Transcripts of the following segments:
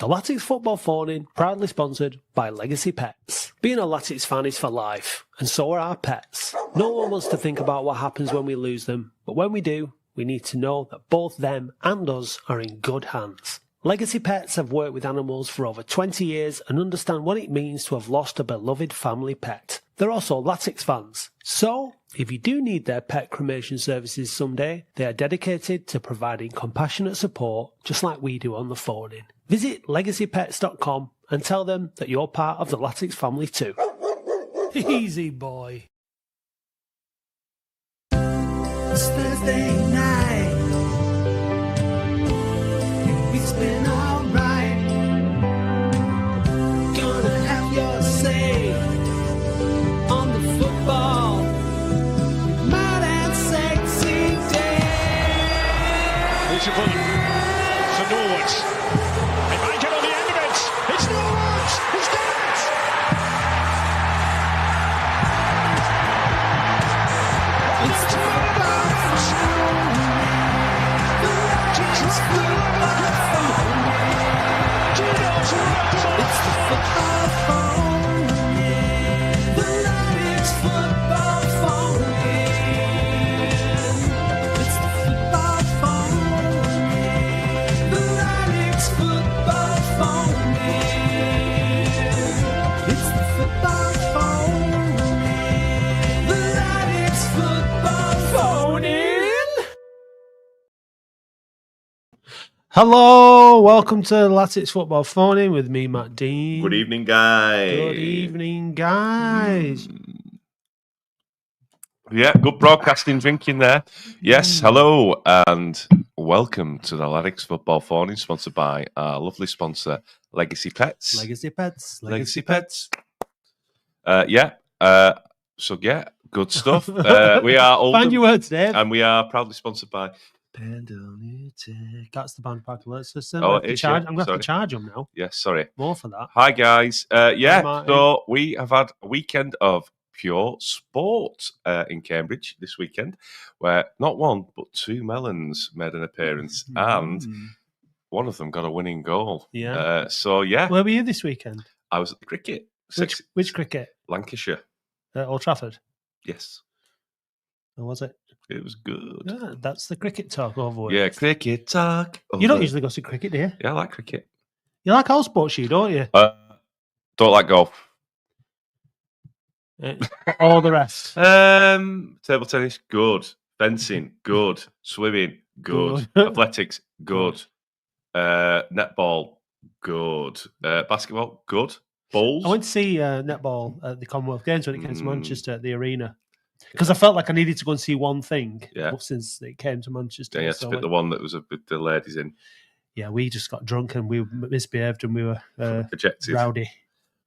The Latics Football Phone-In, proudly sponsored by Legacy Pets. Being a Latics fan is for life, and so are our pets. No one wants to think about what happens when we lose them, but when we do, we need to know that both them and us are in good hands. Legacy Pets have worked with animals for over 20 years and understand what it means to have lost a beloved family pet. They're also Latics fans, so if you do need their pet cremation services someday, they are dedicated to providing compassionate support just like we do on the phone-in. Visit legacypets.com and tell them that you're part of the Latics family too. Easy boy. It's Thursday night. It's been alright. Gonna have your say on the football mad and sexy day. Beautiful for Norwood. It might get on the end of it. It's Norwood. He's done it. It's football It's the football phone. The Latics football phone. It's the football phone. The Latics football phone. It's the football phone. The Latics football phone. Hello, welcome to the Latics Football Phone-In with me, Matt Dean. Good evening, guys. Good evening, guys. Yeah, good broadcasting, drinking there. Yes, hello, and welcome to the Latics Football Phone-In, sponsored by our lovely sponsor, Legacy Pets. Legacy Pets. Legacy Pets. So, good stuff. We are Oldham, Find your words, Dave. and we are proudly sponsored by Pendleton. That's the band park alert system. Oh, I'm going to have to charge them now. Yes, sorry. More for that. Hi, guys. Martin. So we have had a weekend of pure sport in Cambridge this weekend, where not one, but two Mellons made an appearance, and one of them got a winning goal. Yeah. Where were you this weekend? I was at the cricket. Which cricket? Lancashire. Old Trafford? Yes. Or was it? It was good. Yeah, that's the cricket talk over with. Yeah, cricket talk. You don't usually go to cricket, do you? Yeah, I like cricket. You like all sports, you don't you? Don't like golf. All the rest. Table tennis, good. Fencing, good. Swimming, good. Athletics, good. Netball, good. Basketball, good. Bowls. I went to see netball at the Commonwealth Games when it came to Manchester at the arena. Because I felt like I needed to go and see one thing since it came to Manchester. Yeah, you had to pick the one that was with the ladies in. Yeah, we just got drunk and we misbehaved and we were ejected. Rowdy.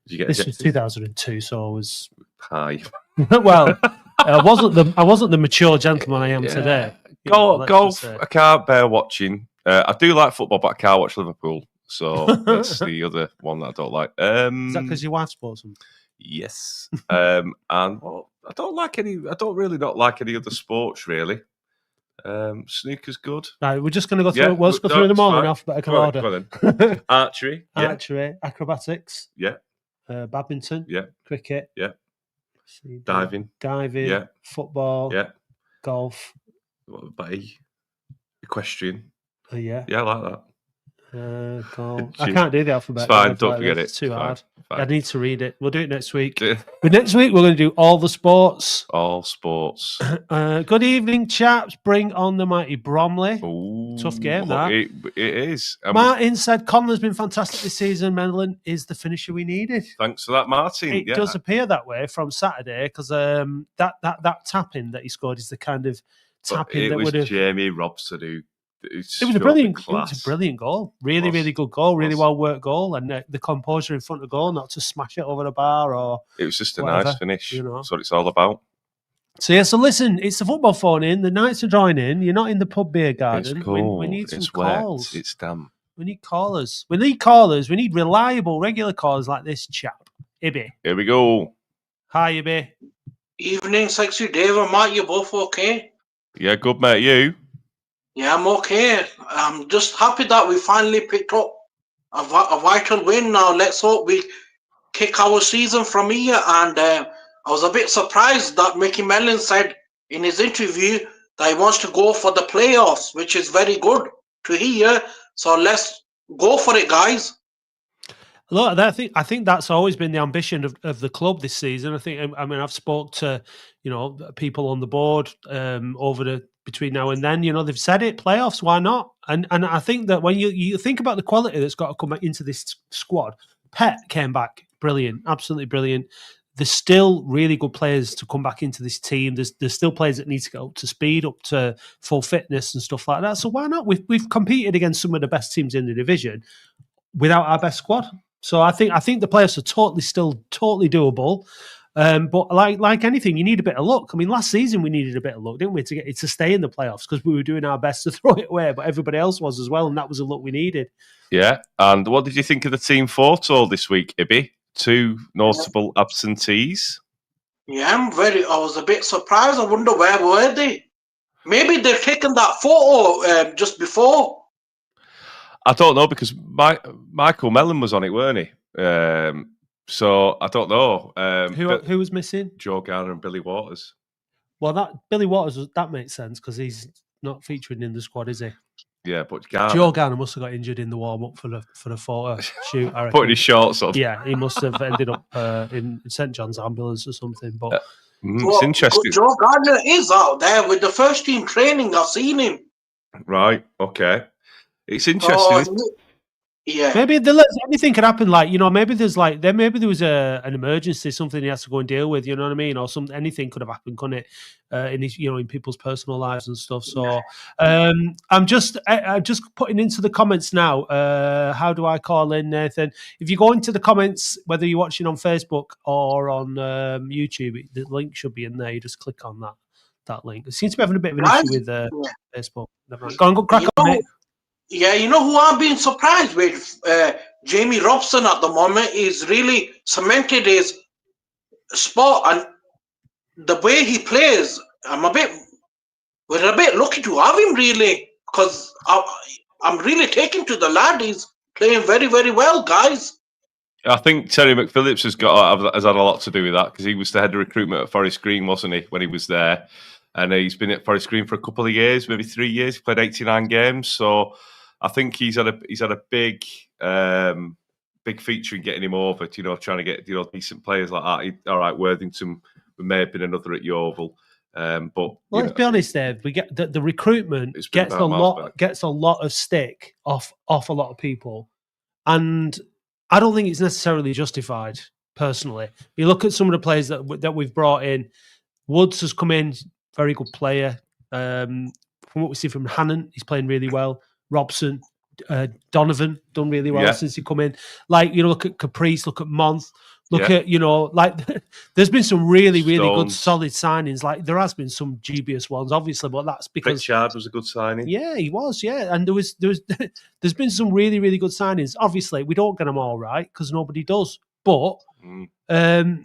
Did you get this ejected? was 2002, so I was high. Well, I wasn't the mature gentleman I am today. Golf, I can't bear watching. I do like football, but I can't watch Liverpool. So that's the other one that I don't like. Is that because your wife supports them? Yes. And well, I don't really not like any other sports really. Snooker's good. Right, we're just going to go through. Let's go through them all in alphabetical order. Go on then. Archery, acrobatics, badminton, cricket, diving, football, golf. What about equestrian? I like that. Golf. I can't do the alphabet. It's fine. Don't forget it. It's too hard. Fine. I need to read it. We'll do it next week. But next week we're going to do all the sports. All sports. Good evening, chaps. Bring on the mighty Bromley. Ooh, tough game, that. It is. Martin said Connor's been fantastic this season. Mellon is the finisher we needed. Thanks for that, Martin. It does appear that way from Saturday because that tapping that he scored is the kind of tapping that would have. Jamie Robson who. It was a brilliant goal. Really good goal. Really well worked goal, and the composure in front of goal, not to smash it over the bar or. It was just a whatever, nice finish. You know. That's what it's all about. So listen, it's the football phone in. The nights are drawing in. You're not in the pub beer garden. It's cold. We need some it's calls. Wet. It's damp. We need callers. We need callers. We need reliable, regular callers like this chap, Ibby. Here we go. Hi, Ibby. Evening, sexy Dave and Matt. You both okay? Yeah, good mate. You? Yeah, I'm okay. I'm just happy that we finally picked up a vital win now. Let's hope we kick our season from here. And I was a bit surprised that Micky Mellon said in his interview that he wants to go for the playoffs, which is very good to hear. So let's go for it, guys. Look, I think that's always been the ambition of the club this season. I mean, I've spoke to people on the board between now and then. They've said it, playoffs. Why not? And I think that when you think about the quality that's got to come into this squad, Pet came back brilliant, absolutely brilliant. There's still really good players to come back into this team. There's still players that need to get up to speed, up to full fitness and stuff like that. So why not? We've competed against some of the best teams in the division without our best squad. So I think the playoffs are still totally doable. But like anything, you need a bit of luck. I mean, last season we needed a bit of luck, didn't we, to stay in the playoffs, because we were doing our best to throw it away, but everybody else was as well, and that was the luck we needed. Yeah, and what did you think of the team photo this week, Ibby? 2 notable absentees. Yeah, I was a bit surprised. I wonder where were they? Maybe they've taken that photo just before. I don't know, because Michael Mellon was on it, weren't he? So I don't know. Who was missing? Joe Garner and Billy Waters. Well, Billy Waters, that makes sense because he's not featuring in the squad, is he? Yeah, but Garner, Joe Garner must have got injured in the warm up for the photo shoot. I reckon. putting his shorts on. Yeah, he must have ended up in St John's ambulance or something. But it's interesting. Joe Gardner is out there with the first team training. I've seen him. Right. Okay. It's interesting. Yeah. Maybe anything could happen. Like, maybe there was an emergency, something he has to go and deal with. You know what I mean? Or anything could have happened, couldn't it? In people's personal lives and stuff. So I'm just putting into the comments now. How do I call in, Nathan? If you go into the comments, whether you're watching on Facebook or on YouTube, the link should be in there. You just click on that link. It seems to be having a bit of an issue with Facebook. Go on, crack on, mate. Yeah, you know who I'm being surprised with? Jamie Robson at the moment. He's really cemented his spot, and the way he plays, we're a bit lucky to have him, really, because I'm really taken to the lad. He's playing very, very well, guys. I think Terry McPhillips has had a lot to do with that, because he was the head of recruitment at Forest Green, wasn't he, when he was there? And he's been at Forest Green for a couple of years, maybe 3 years. He played 89 games, so I think he's had a big feature in getting him over. Trying to get decent players like that. All right, Worthington may have been another at Yeovil, but let's be honest, Dave. We get the recruitment gets a lot of stick off a lot of people, and I don't think it's necessarily justified. Personally, you look at some of the players that we've brought in. Woods has come in, very good player. From what we see from Hannon, he's playing really well. Robson, Donovan done really well since he come in. Like, look at Caprice, look at Month, look at, there's been some really, really good solid signings. Like, there has been some dubious ones, obviously, but that's because Pritchard was a good signing. Yeah, he was, and there's been some really, really good signings. Obviously, we don't get them all right because nobody does, but I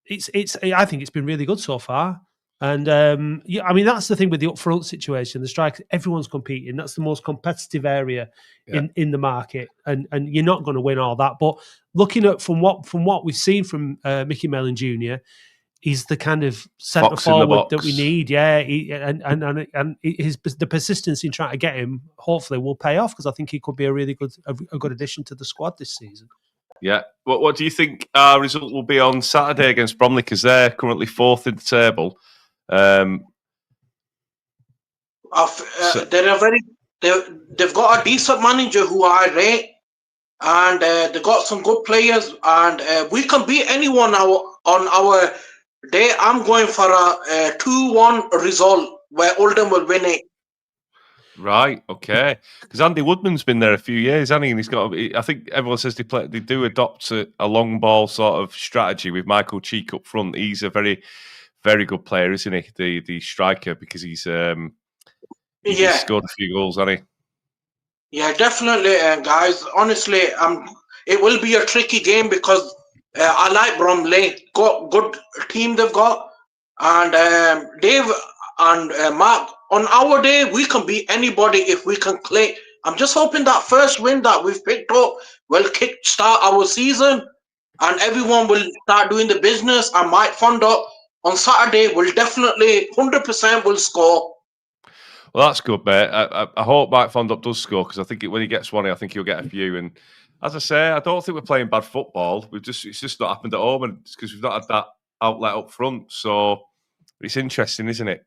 think it's been really good so far. And I mean, that's the thing with the upfront situation. The strikers, everyone's competing. That's the most competitive area in the market, and you're not going to win all that. But looking at from what we've seen from Micky Mellon Jr., he's the kind of centre forward that we need. Yeah, and the persistence in trying to get him hopefully will pay off, because I think he could be a really good addition to the squad this season. Yeah. What do you think our result will be on Saturday against Bromley? Because they're currently 4th in the table. They've got a decent manager who I rate, and they've got some good players, and we can beat anyone on our day. I'm going for a 2-1 result where Oldham will win it. Right, okay. Because Andy Woodman's been there a few years, hasn't he? And he's got. I think everyone says they do adopt a long ball sort of strategy with Michael Cheek up front. He's a very, very good player, isn't he? The striker, because he's scored a few goals, hasn't he? Yeah, definitely, guys. Honestly, it will be a tricky game because I like Bromley. Got good team they've got, and Dave and Mark. On our day, we can beat anybody if we can I'm just hoping that first win that we've picked up will kick-start our season and everyone will start doing the business. And Mike Fonda on Saturday will definitely 100% will score. Well, that's good, mate. I hope Mike Fondup does score because I think when he gets one, I think he'll get a few. And as I say, I don't think we're playing bad football. It's just not happened at home, and it's because we've not had that outlet up front. So it's interesting, isn't it?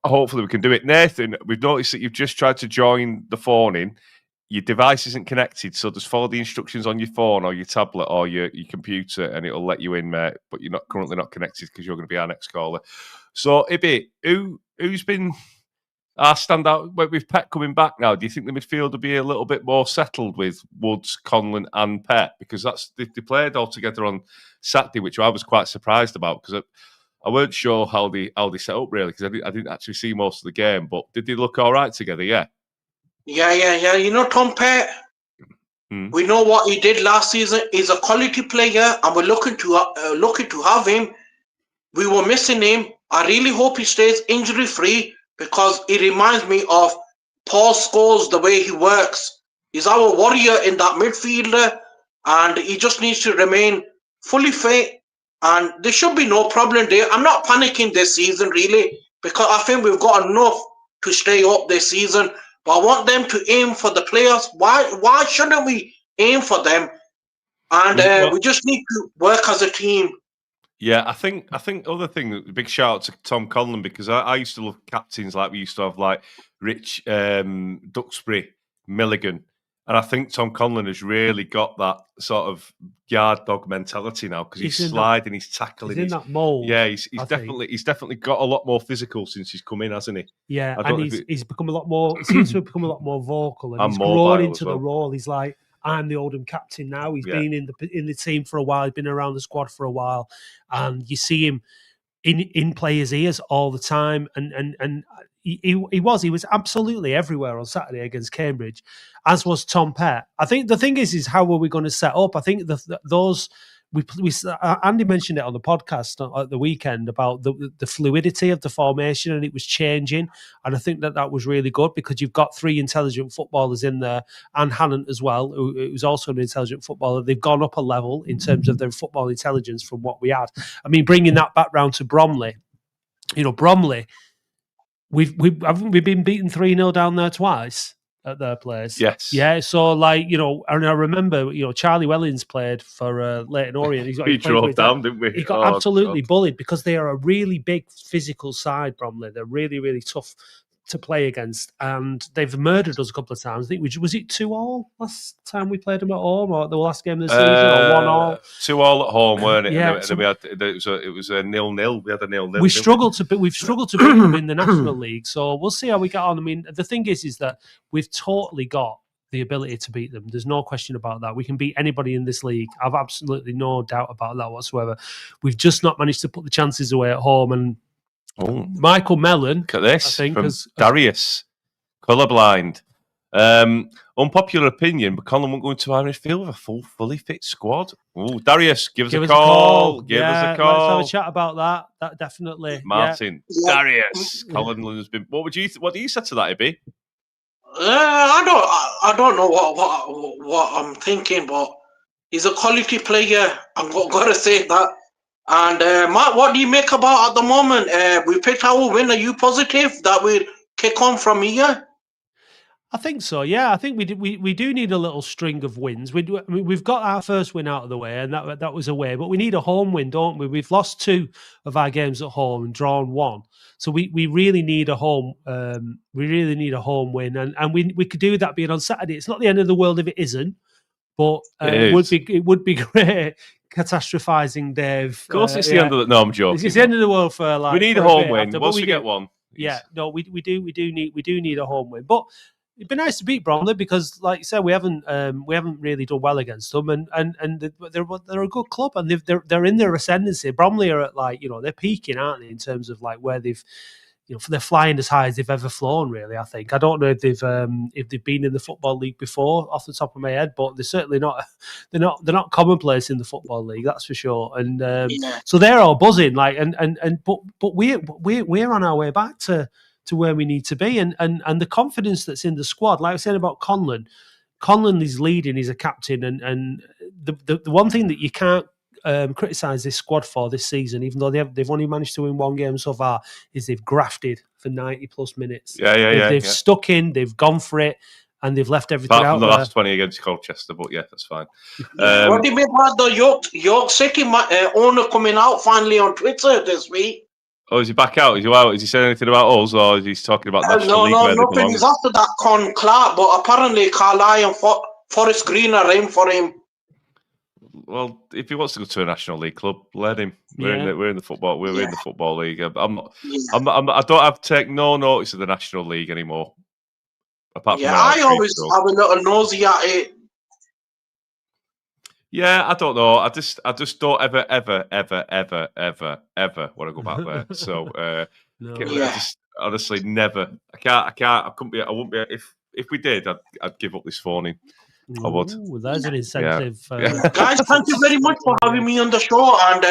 Hopefully we can do it. Nathan, we've noticed that you've just tried to join the phone in. Your device isn't connected, so just follow the instructions on your phone or your tablet or your computer, and it'll let you in, mate. But you're currently not connected because you're going to be our next caller. So, Ibi, who's been our standout with Pet coming back now? Do you think the midfield will be a little bit more settled with Woods, Conlon, and Pet? Because they played all together on Saturday, which I was quite surprised about because I weren't sure how they set up really because I didn't actually see most of the game. But did they look all right together? Yeah. Yeah. You know, Tom Pett, we know what he did last season. He's a quality player, and we're looking to have him. We were missing him. I really hope he stays injury-free because he reminds me of Paul Scholes, the way he works. He's our warrior in that midfielder, and he just needs to remain fully fit, and there should be no problem there. I'm not panicking this season, really, because I think we've got enough to stay up this season, but I want them to aim for the playoffs. Why shouldn't we aim for them? And we just need to work as a team. Yeah, I think other thing, big shout out to Tom Conlon because I used to love captains like we used to have like Rich Duxbury, Milligan, and I think Tom Conlon has really got that sort of yard dog mentality now because he's sliding, he's tackling, he's in that mould. Yeah, he's definitely got a lot more physical since he's come in, hasn't he? Yeah, and he's become a lot more. He seems to have become a lot more vocal, and he's grown into the role. He's like, I'm the Oldham captain now. He's been in the team for a while. He's been around the squad for a while, and you see him in players' ears all the time. And he was absolutely everywhere on Saturday against Cambridge, as was Tom Pett. I think the thing is how are we going to set up? I think those. Andy mentioned it on the podcast at the weekend about the fluidity of the formation, and it was changing. And I think that was really good because you've got three intelligent footballers in there, and Hannant as well, who's also an intelligent footballer. They've gone up a level in terms of their football intelligence from what we had. I mean, bringing that back round to Bromley, Bromley, we've been beaten 3-0 down there twice at their place. Yes. Yeah, so and I remember, Charlie Wellings played for Leyton Orient. We drove down, didn't we? He got absolutely bullied because they are a really big physical side, Bromley. They're really, really tough to play against, and they've murdered us a couple of times. I think was it 2-2 last time we played them at home, or the last game of the season, or 1-1? 2-2 at home, weren't it? Yeah, and then we had it was a 0-0. We had a 0-0. We've struggled to beat them in the National League, so we'll see how we get on. I mean, the thing is that we've totally got the ability to beat them. There's no question about that. We can beat anybody in this league. I've absolutely no doubt about that whatsoever. We've just not managed to put the chances away at home. And Michael Mellon, look at this, I think, from Darius, colourblind. Unpopular opinion, but Conlon won't go into our midfield with a fully fit squad. Oh, Darius, give us a call. Give us a call. Let's have a chat about that. That definitely. Martin, Darius, Conlon has been. What do you say to that, Ibi? I don't know what I'm thinking, but he's a quality player. I've got to say that. And Matt, what do you make about at the moment? We picked our win. Are you positive that we'll kick on from here? I think so. Yeah, I think we do need a little string of wins. We've got our first win out of the way, and that was away. But we need a home win, don't we? We've lost 2 of our games at home and drawn 1. So we really need a home. We really need a home win, and we could do that being on Saturday. It's not the end of the world if it isn't, but it would be great. Catastrophizing, Dave. Of course, it's the end of the. No, I'm joking. It's the end of the world for like. We need a home win. Once we get one. Yeah, no, we do need a home win, but it'd be nice to beat Bromley because, like you said, we haven't really done well against them, and they're a good club, and they're in their ascendancy. Bromley are at they're peaking, aren't they, in terms of like where they've. They're flying as high as they've ever flown. Really, I think. I don't know if they've been in the Football League before, off the top of my head, but they're certainly not. They're not commonplace in the Football League, that's for sure. And so they're all buzzing. Like, but we're on our way back to to where we need to be, and the confidence that's in the squad. Like I was saying about Conlon. Conlon is leading, he's a captain, and the one thing that you can't criticise this squad for this season, even though they've only managed to win one game so far, is they've grafted for 90 plus minutes. They've stuck in, they've gone for it, and they've left everything Apart out from the there. last 20 against Colchester, but yeah, that's fine. What do you mean about the York City owner coming out finally on Twitter this week? Oh, is he back out? Is he out? Is he saying anything about us, or is he talking about National League? No, where they nothing. belong? He's after that Con Clark, but apparently Carlisle and Forest Green are in for him. Well, if he wants to go to a National League club, let him. We're in the football. We're in the football league. I don't have to take no notice of the National League anymore. Apart from I always have a little nosy at it. Yeah, I don't know. I just don't ever want to go back there. So I just honestly never. I can't. I couldn't be. I wouldn't be. If we did, I'd give up this phoning. I would. Ooh, there's an incentive. Guys, thank you very much for having me on the show. And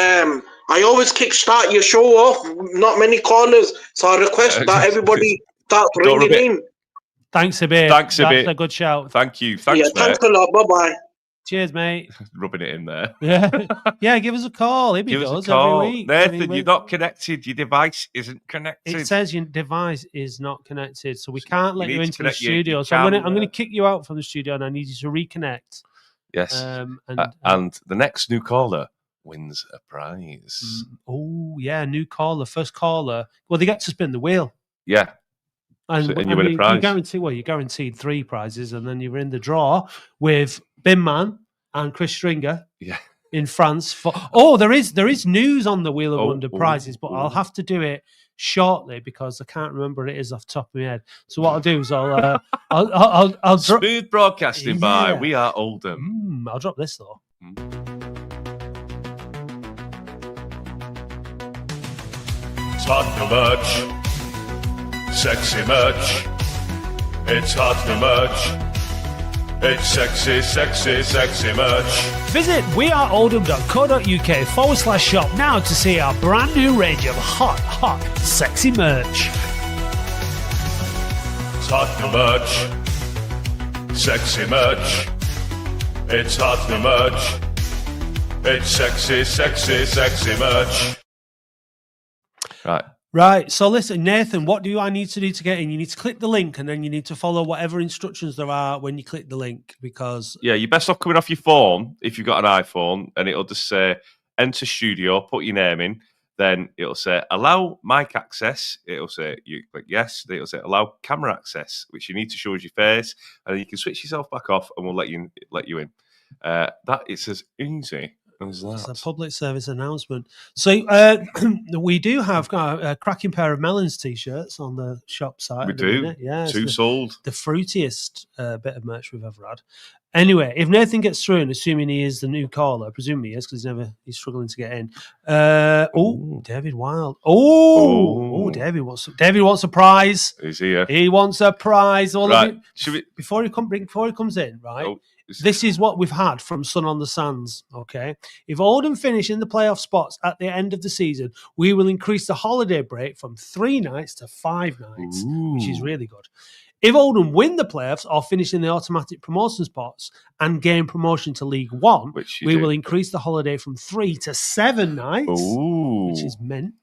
I always kickstart your show off. Not many callers, so I request that everybody starts ringing in. Thanks a bit. Thanks a bit. That's a good shout. Thank you. Thanks, thanks a lot. Bye-bye. Cheers, mate. Rubbing it in there. Yeah, give us a call. Give us a call. Every week. Nathan, you're not connected. Your device isn't connected. It says your device is not connected, so we can't let you into the studio. So I'm going to kick you out from the studio, and I need you to reconnect. Yes. And the next new caller wins a prize. Oh, yeah, new caller, first caller. Well, they get to spin the wheel. Yeah. And you win a prize. You're guaranteed 3 prizes, and then you're in the draw with Bin Man and Chris Stringer in France. There is news on the Wheel of Wonder prizes, but I'll have to do it shortly because I can't remember what it is off the top of my head. So what I'll do is I'll smooth broadcasting by We Are Oldham. I'll drop this though. Tottenham merch. Sexy merch. It's Tottenham merch. It's sexy, sexy, sexy merch. Visit weareoldham.co.uk/shop now to see our brand new range of hot, sexy merch. Tottenham merch. Sexy merch. It's Tottenham merch. It's sexy, sexy, sexy merch. Right, so listen, Nathan, what do I need to do to get in? You need to click the link and then you need to follow whatever instructions there are when you click the link because... Yeah, you're best off coming off your phone if you've got an iPhone and it'll just say enter studio, put your name in, then it'll say allow mic access, it'll say you click yes, then it'll say allow camera access, which you need to show us your face, and then you can switch yourself back off and we'll let you in. That it's as easy. It's a public service announcement. So we do have a cracking pair of Mellons t-shirts on the shop site. We do. Minute. Yeah, 2 sold. The fruitiest bit of merch we've ever had. Anyway, if Nathan gets through, and assuming he is the new caller, I presume he is because he's struggling to get in. David Wild. David wants a prize. He's here. He wants a prize. Right. Before he comes in, right? This is what we've had from Sun on the Sands, okay? If Oldham finish in the playoff spots at the end of the season, we will increase the holiday break from 3 nights to 5 nights, which is really good. If Oldham win the playoffs or finish in the automatic promotion spots and gain promotion to League One, we will increase the holiday from 3 to 7 nights, which is mint.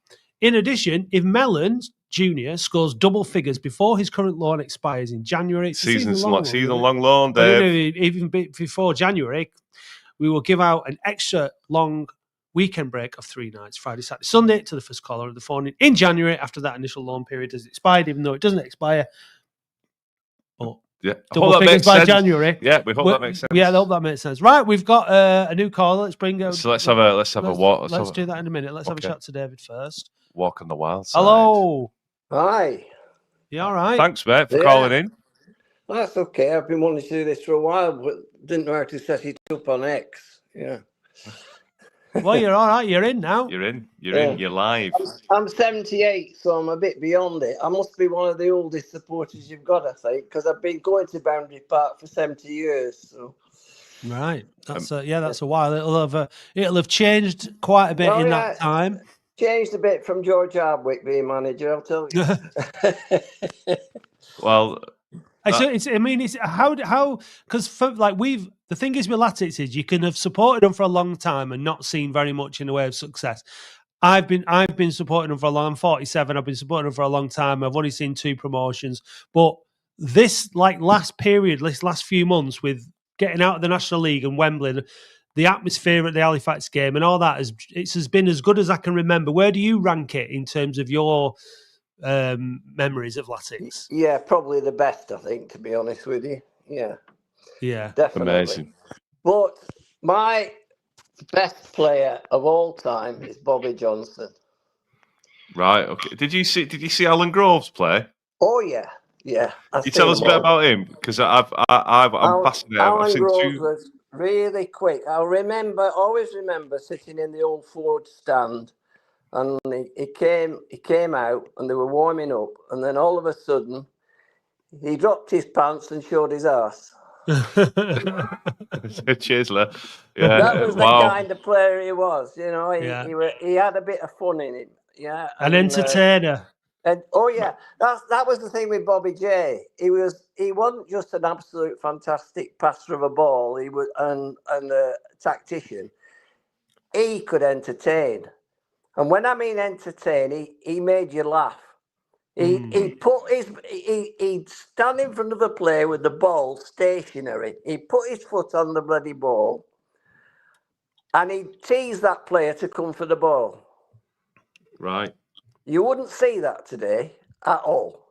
In addition, if Mellon Jr scores double figures before his current loan expires in January, season-long loan, Dave. Even before January, we will give out an extra long weekend break of 3 nights, Friday, Saturday, Sunday, to the first caller of the phone in January after that initial loan period has expired, even though it doesn't expire. But double figures by January. Yeah, we hope that makes sense. Yeah, I hope that makes sense. Right, we've got a new caller. Let's bring out. So let's have a walk. Let's do that in a minute. Let's have a chat to David first. Walk on the wild side. Hello. Hi. You all right? Thanks, mate, for calling in. That's okay. I've been wanting to do this for a while, but didn't know how to set it up on X. Yeah. Well, you're all right. You're in now. You're in. You're live. I'm 78, so I'm a bit beyond it. I must be one of the oldest supporters you've got, I think, because I've been going to Boundary Park for 70 years. So. Right. That's a while. It'll have changed quite a bit in that time. changed a bit from George Hardwick being manager, I'll tell you. Well, It's how because the thing is with Latics is you can have supported them for a long time and not seen very much in the way of success. I've been supporting them for a long. I'm 47. I've been supporting them for a long time. I've only seen 2 promotions, but this last few months with getting out of the National League and Wembley, the atmosphere at the Halifax game and all that has been as good as I can remember. Where do you rank it in terms of your memories of Latics? Yeah, probably the best, I think, to be honest with you. Yeah, definitely. amazing. But my best player of all time is Bobby Johnson. Right. Okay. Did you see Alan Groves play? Oh yeah. Can you tell us a bit about him? Because I'm fascinated. I've Alan seen Groves 2. was really quick. Always remember sitting in the old Ford stand, and he came out, and they were warming up, and then all of a sudden, he dropped his pants and showed his ass. Cheers, Le. Yeah. That was the wow. kind of player he was. You know, he had a bit of fun in him. Yeah, An entertainer. And that was the thing with Bobby J. He wasn't just an absolute fantastic passer of a ball. He was and a tactician. He could entertain, and when I mean entertain, he made you laugh. He'd stand in front of the player with the ball stationary. He'd put his foot on the bloody ball, and he'd tease that player to come for the ball. Right. You wouldn't see that today at all.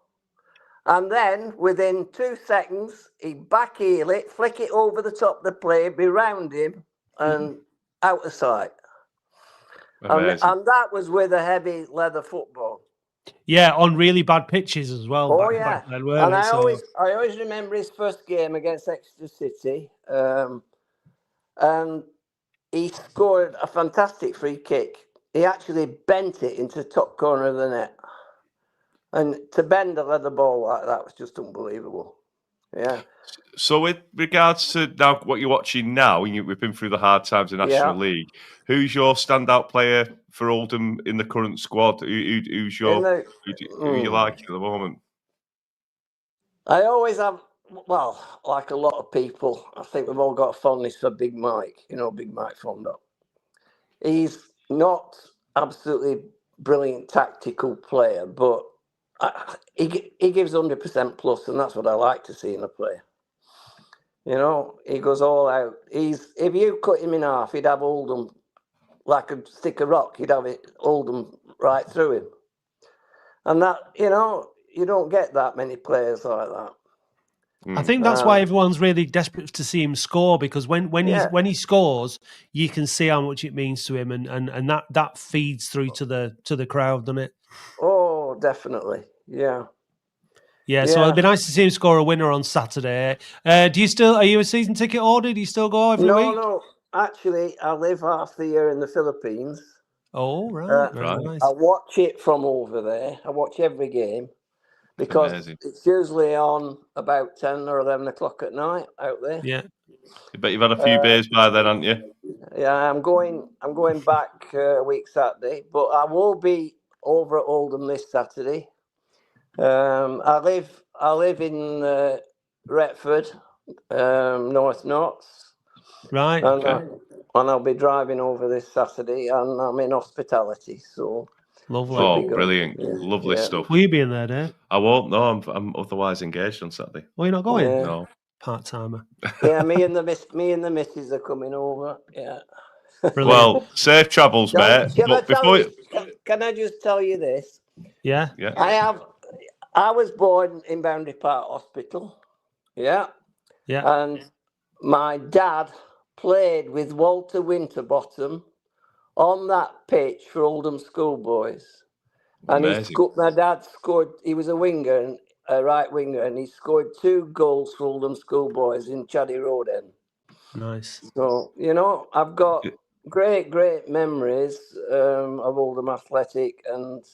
And then within 2 seconds, he'd back heel it, flick it over the top of the player, be round him and out of sight. And that was with a heavy leather football. Yeah, on really bad pitches as well. Oh, back then, and I so... always remember his first game against Exeter City. And he scored a fantastic free kick. He actually bent it into the top corner of the net. And to bend a leather ball like that was just unbelievable. Yeah. So with regards to now what you're watching now, we've been through the hard times in National League. Who's your standout player for Oldham in the current squad? Who you like at the moment? I always have, well, like a lot of people, I think we've all got a fondness for Big Mike. You know, Big Mike Fondo. He's not absolutely brilliant tactical player, but he gives 100% plus, and that's what I like to see in a player. You know, he goes all out. If you cut him in half, he'd have Oldham like a stick of rock. He'd have Oldham right through him, and that, you know, you don't get that many players like that. I think that's why everyone's really desperate to see him score, because when he scores, you can see how much it means to him, and that feeds through to the crowd, doesn't it? Oh, definitely, yeah. So it'd be nice to see him score a winner on Saturday. Are you a season ticket holder? Do you still go every week? No. Actually, I live half the year in the Philippines. Oh, right. Very nice. I watch it from over there. I watch every game. Because it's usually on about 10 or 11 o'clock at night out there. Yeah. But you've had a few beers by then, haven't you? Yeah, I'm going back a week Saturday, but I will be over at Oldham this Saturday. I live in Retford, North Notts. Right. And I'll be driving over this Saturday, and I'm in hospitality, so... Lovely. Oh, brilliant. Yeah. Lovely stuff. Will you be in there, Dave? I won't. No, I'm otherwise engaged on Saturday. Oh, you're not going? Yeah. No. Part-timer. Yeah, me and the missus are coming over. Yeah. Brilliant. Well, safe travels, mate. Can I just tell you this? Yeah. I was born in Boundary Park Hospital. Yeah. Yeah. And my dad played with Walter Winterbottom on that pitch for Oldham schoolboys. And my dad scored, he was a winger, a right winger, and he scored 2 goals for Oldham schoolboys in Chaddy Road End. Nice. So, you know, I've got great memories of Oldham Athletic, and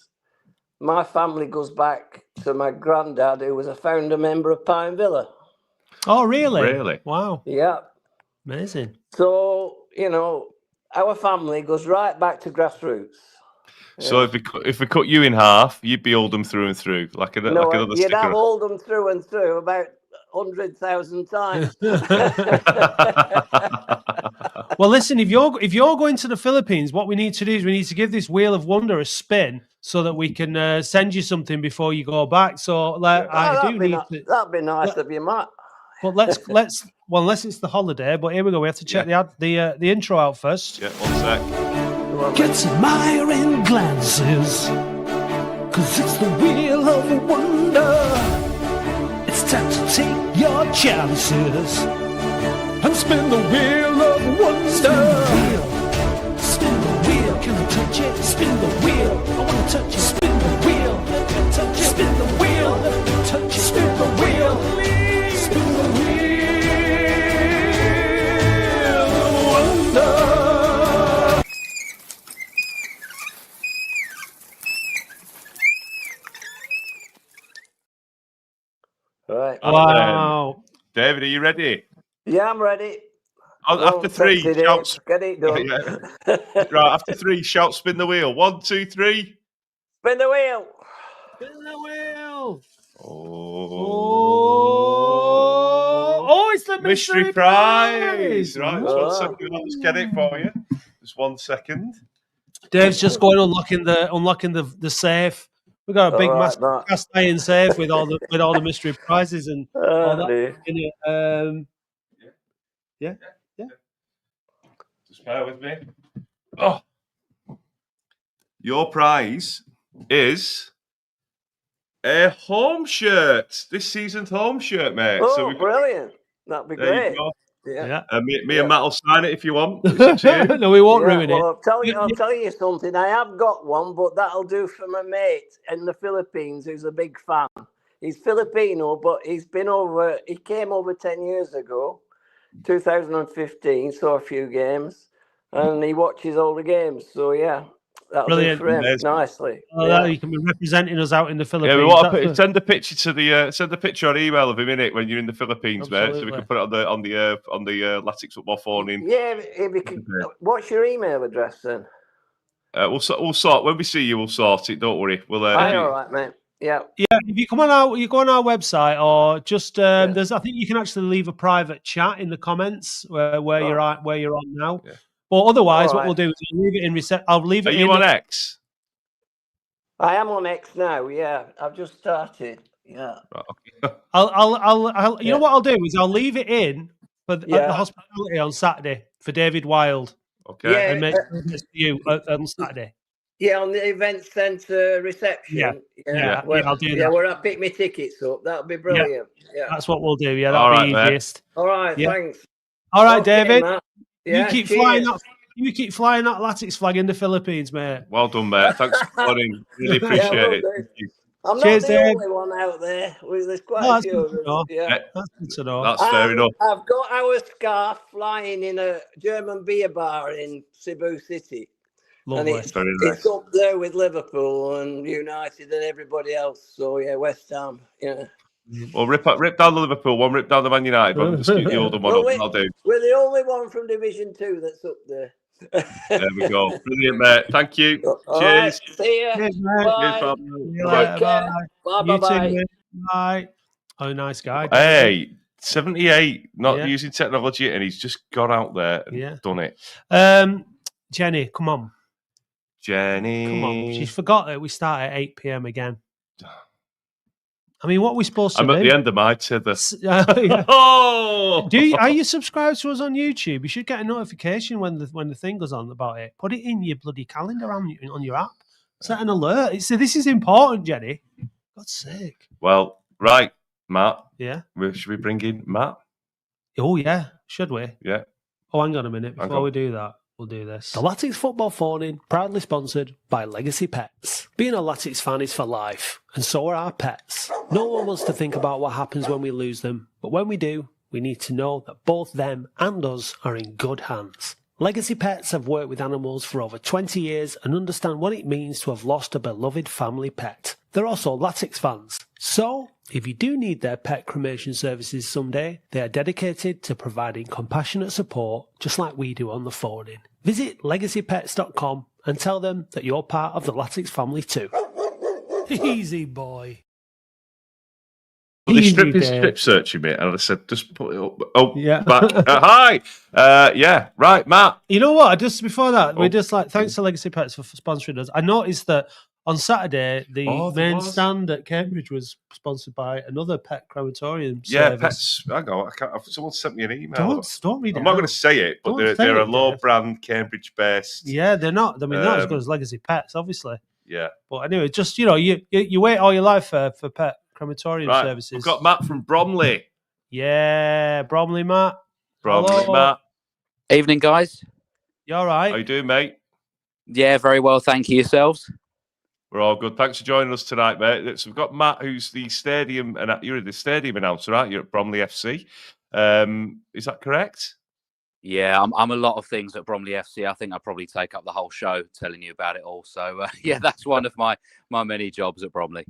my family goes back to my granddad, who was a founder member of Pine Villa. Oh, really? Really? Wow. Yeah. Amazing. So, you know, our family goes right back to grassroots. So if we cut you in half, you'd be Oldham through and through, like another you'd sticker. have Oldham through and through about 100,000 times. Well, listen, if you're going to the Philippines, what we need to do is we need to give this Wheel of Wonder a spin so that we can send you something before you go back. So That'd be nice of you, Matt. But let's well, unless it's the holiday. But here we go. We have to check the intro out first. Yeah, 1 sec. Get admiring glances, 'cause it's the Wheel of Wonder. It's time to take your chances and spin the Wheel of Wonder. Spin the wheel, can I touch it? Spin the wheel, I wanna touch it. Spin the wheel, let me touch it. Spin the wheel, let me touch it. Spin the wheel, spin the Wheel of Wonder. Right. Wow. David, are you ready? Yeah, I'm ready. After three, shout. Get it done. Right, after three, shout, spin the wheel. 1, 2, 3. Spin the wheel. Spin the wheel. Oh, it's the mystery prize. Right, just 1 second. Let's get it for you. Just 1 second. Dave's just going unlocking the safe. We've got a big massive cast iron safe with all the mystery prizes and all that in it. Yeah. Just bear with me. Oh, your prize is a home shirt. This season's home shirt, mate. Oh, brilliant! That'd be great. Yeah. Me and Matt will sign it if you want. It's up to you. No, we won't ruin it. I'll tell you something. I have got one, but that'll do for my mate in the Philippines who's a big fan. He's Filipino, but he's been over. He came over 10 years ago, 2015. Saw a few games, and he watches all the games. So yeah. That'll Brilliant. do for him nicely. You can be representing us out in the Philippines. Yeah, we want to send a picture to the send a picture on email of him in it when you're in the Philippines, mate, so we can put it on the Latics football phone in. Yeah, what's your email address then? We'll sort when we see you. We'll sort it. Don't worry. We'll. All right, mate. Yeah. If you come on our, you go on our website, or just there's. I think you can actually leave a private chat in the comments where you're on now. Yeah. But otherwise, what we'll do is I'll leave it in reset. I'll leave it. Are you on X? I am on X now. Yeah, I've just started. Yeah. I'll you know what I'll do is I'll leave it in for at the hospitality on Saturday for David Wild. Okay. Yeah, and make it to you on Saturday. Yeah, on the event centre reception. Yeah, I'll do that. Yeah, where I pick my tickets up. That'll be brilliant. Yeah. That's what we'll do. Yeah, that'll be easiest. All right, thanks. All right, David. Matt. Yeah, you keep flying that Latics flag in the Philippines, mate. Well done, mate. Thanks for calling. Really appreciate it. I'm not the only one out there. There's quite a few of us. Yeah. That's good to know. That's fair enough. I've got our scarf flying in a German beer bar in Cebu City. Lovely. And it's up there with Liverpool and United and everybody else. So, yeah, West Ham. Yeah. Well, rip down the Liverpool one, rip down the Man United one, just keep the Oldham one up. I'll do. We're the only one from Division 2 that's up there. There we go. Brilliant, mate. Thank you. All Cheers. Right. See you. Cheers, Bye. Take care. Bye. Bye. Oh, nice guy. Hey, 78, not using technology, and he's just got out there and done it. Jenny, come on. Jenny. Come on. She's forgot that we start at 8 p.m. again. I mean, what are we supposed to do? I'm at the end of my tether. Oh! Are you subscribed to us on YouTube? You should get a notification when the thing goes on about it. Put it in your bloody calendar on your app. Set an alert. This is important, Jenny. God's sake. Well, right, Matt. Yeah. Should we bring in Matt? Oh, yeah. Should we? Yeah. Oh, hang on a minute. Before we do that, we'll do this. The Latics Football Phone-In, proudly sponsored by Legacy Pets. Being a Latics fan is for life, and so are our pets. No one wants to think about what happens when we lose them, but when we do, we need to know that both them and us are in good hands. Legacy Pets have worked with animals for over 20 years and understand what it means to have lost a beloved family pet. They're also Latics fans. So, If you do need their pet cremation services someday, they are dedicated to providing compassionate support just like we do on the phone-in. Visit legacypets.com and tell them that you're part of the Latics family too. Easy boy. Well, they Easy, strip searching me, and I said, just put it up. Oh, Yeah. back. Hi. Yeah, right, Matt. You know what? Just before that, we're Oh. just like, thanks to Legacy Pets for sponsoring us. I noticed that on Saturday, the there main was. stand at Cambridge was sponsored by another pet crematorium Yeah, service. pets. Hang on, someone sent me an email. Don't read it. I'm not going out. to say it, but Don't say they're a it, low Dave. brand Cambridge-based. Yeah, they're not. I mean, not as good as Legacy Pets, obviously. Yeah. But anyway, just, you wait all your life for pet crematorium Right. services. We've got Matt from Bromley. Yeah, Bromley, Matt. Bromley, Hello. Matt. Evening, guys. You all right? How you doing, mate? Yeah, very well. Thank you. Yourselves? We're all good. Thanks for joining us tonight, mate. So we've got Matt, who's the stadium, and you're the stadium announcer, aren't you, at Bromley FC? Is that correct? Yeah, I'm a lot of things at Bromley FC. I think I probably take up the whole show telling you about it all. So yeah, that's one of my many jobs at Bromley.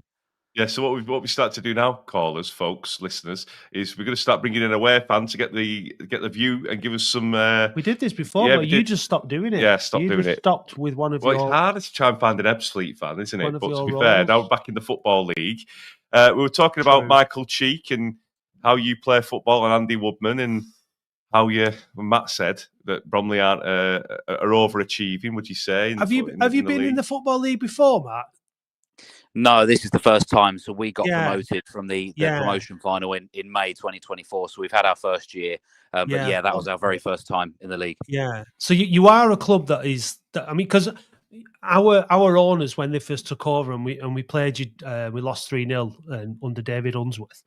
Yeah. So what we start to do now, callers, folks, listeners, is we're going to start bringing in away fans to get the view and give us some. We did this before, Yeah, but we you did. just stopped doing it. Yeah, stopped doing it. Stopped with one of Well, your. it's harder to try and find an Ebbsfleet fan, isn't One it? of But to your be fair, roles. now we're back in the Football League. We were talking about True. Michael Cheek and how you play football, and Andy Woodman, and how Matt said that Bromley are overachieving. Would you say? Have you been in the Football League before, Matt? No, this is the first time. So we got Yeah. promoted from the Yeah. promotion final in May 2024. So we've had our first year. But Yeah. yeah, that was our very first time in the league. Yeah. So you are a club that is. I mean, because our owners, when they first took over, and we played you, we lost 3-0 under David Unsworth.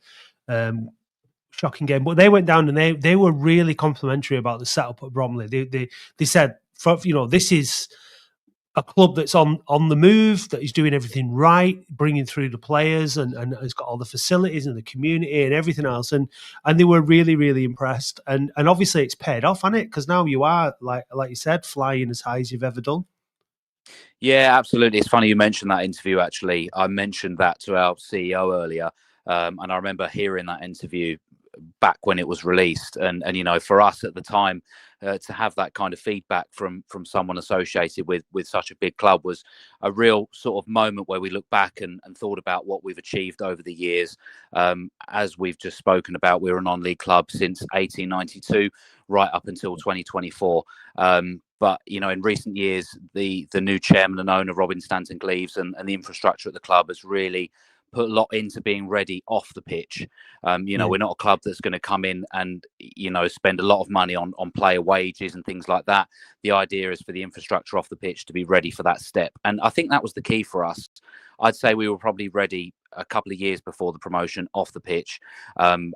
Shocking game, but they went down and they were really complimentary about the setup at Bromley. They said, this is a club that's on the move, that is doing everything right, bringing through the players, and has got all the facilities and the community and everything else. And they were really, really impressed. And obviously it's paid off, hasn't it? Because now you are, like you said, flying as high as you've ever done. Yeah, absolutely. It's funny you mentioned that interview, actually. I mentioned that to our CEO earlier. And I remember hearing that interview back when it was released. And for us at the time, to have that kind of feedback from someone associated with such a big club was a real sort of moment where we look back and thought about what we've achieved over the years. As we've just spoken about, we're a non-league club since 1892, right up until 2024. But, in recent years, the new chairman and owner, Robin Stanton-Cleeves, and the infrastructure at the club has really put a lot into being ready off the pitch. We're not a club that's going to come in and, spend a lot of money on player wages and things like that. The idea is for the infrastructure off the pitch to be ready for that step. And I think that was the key for us. I'd say we were probably ready a couple of years before the promotion off the pitch. And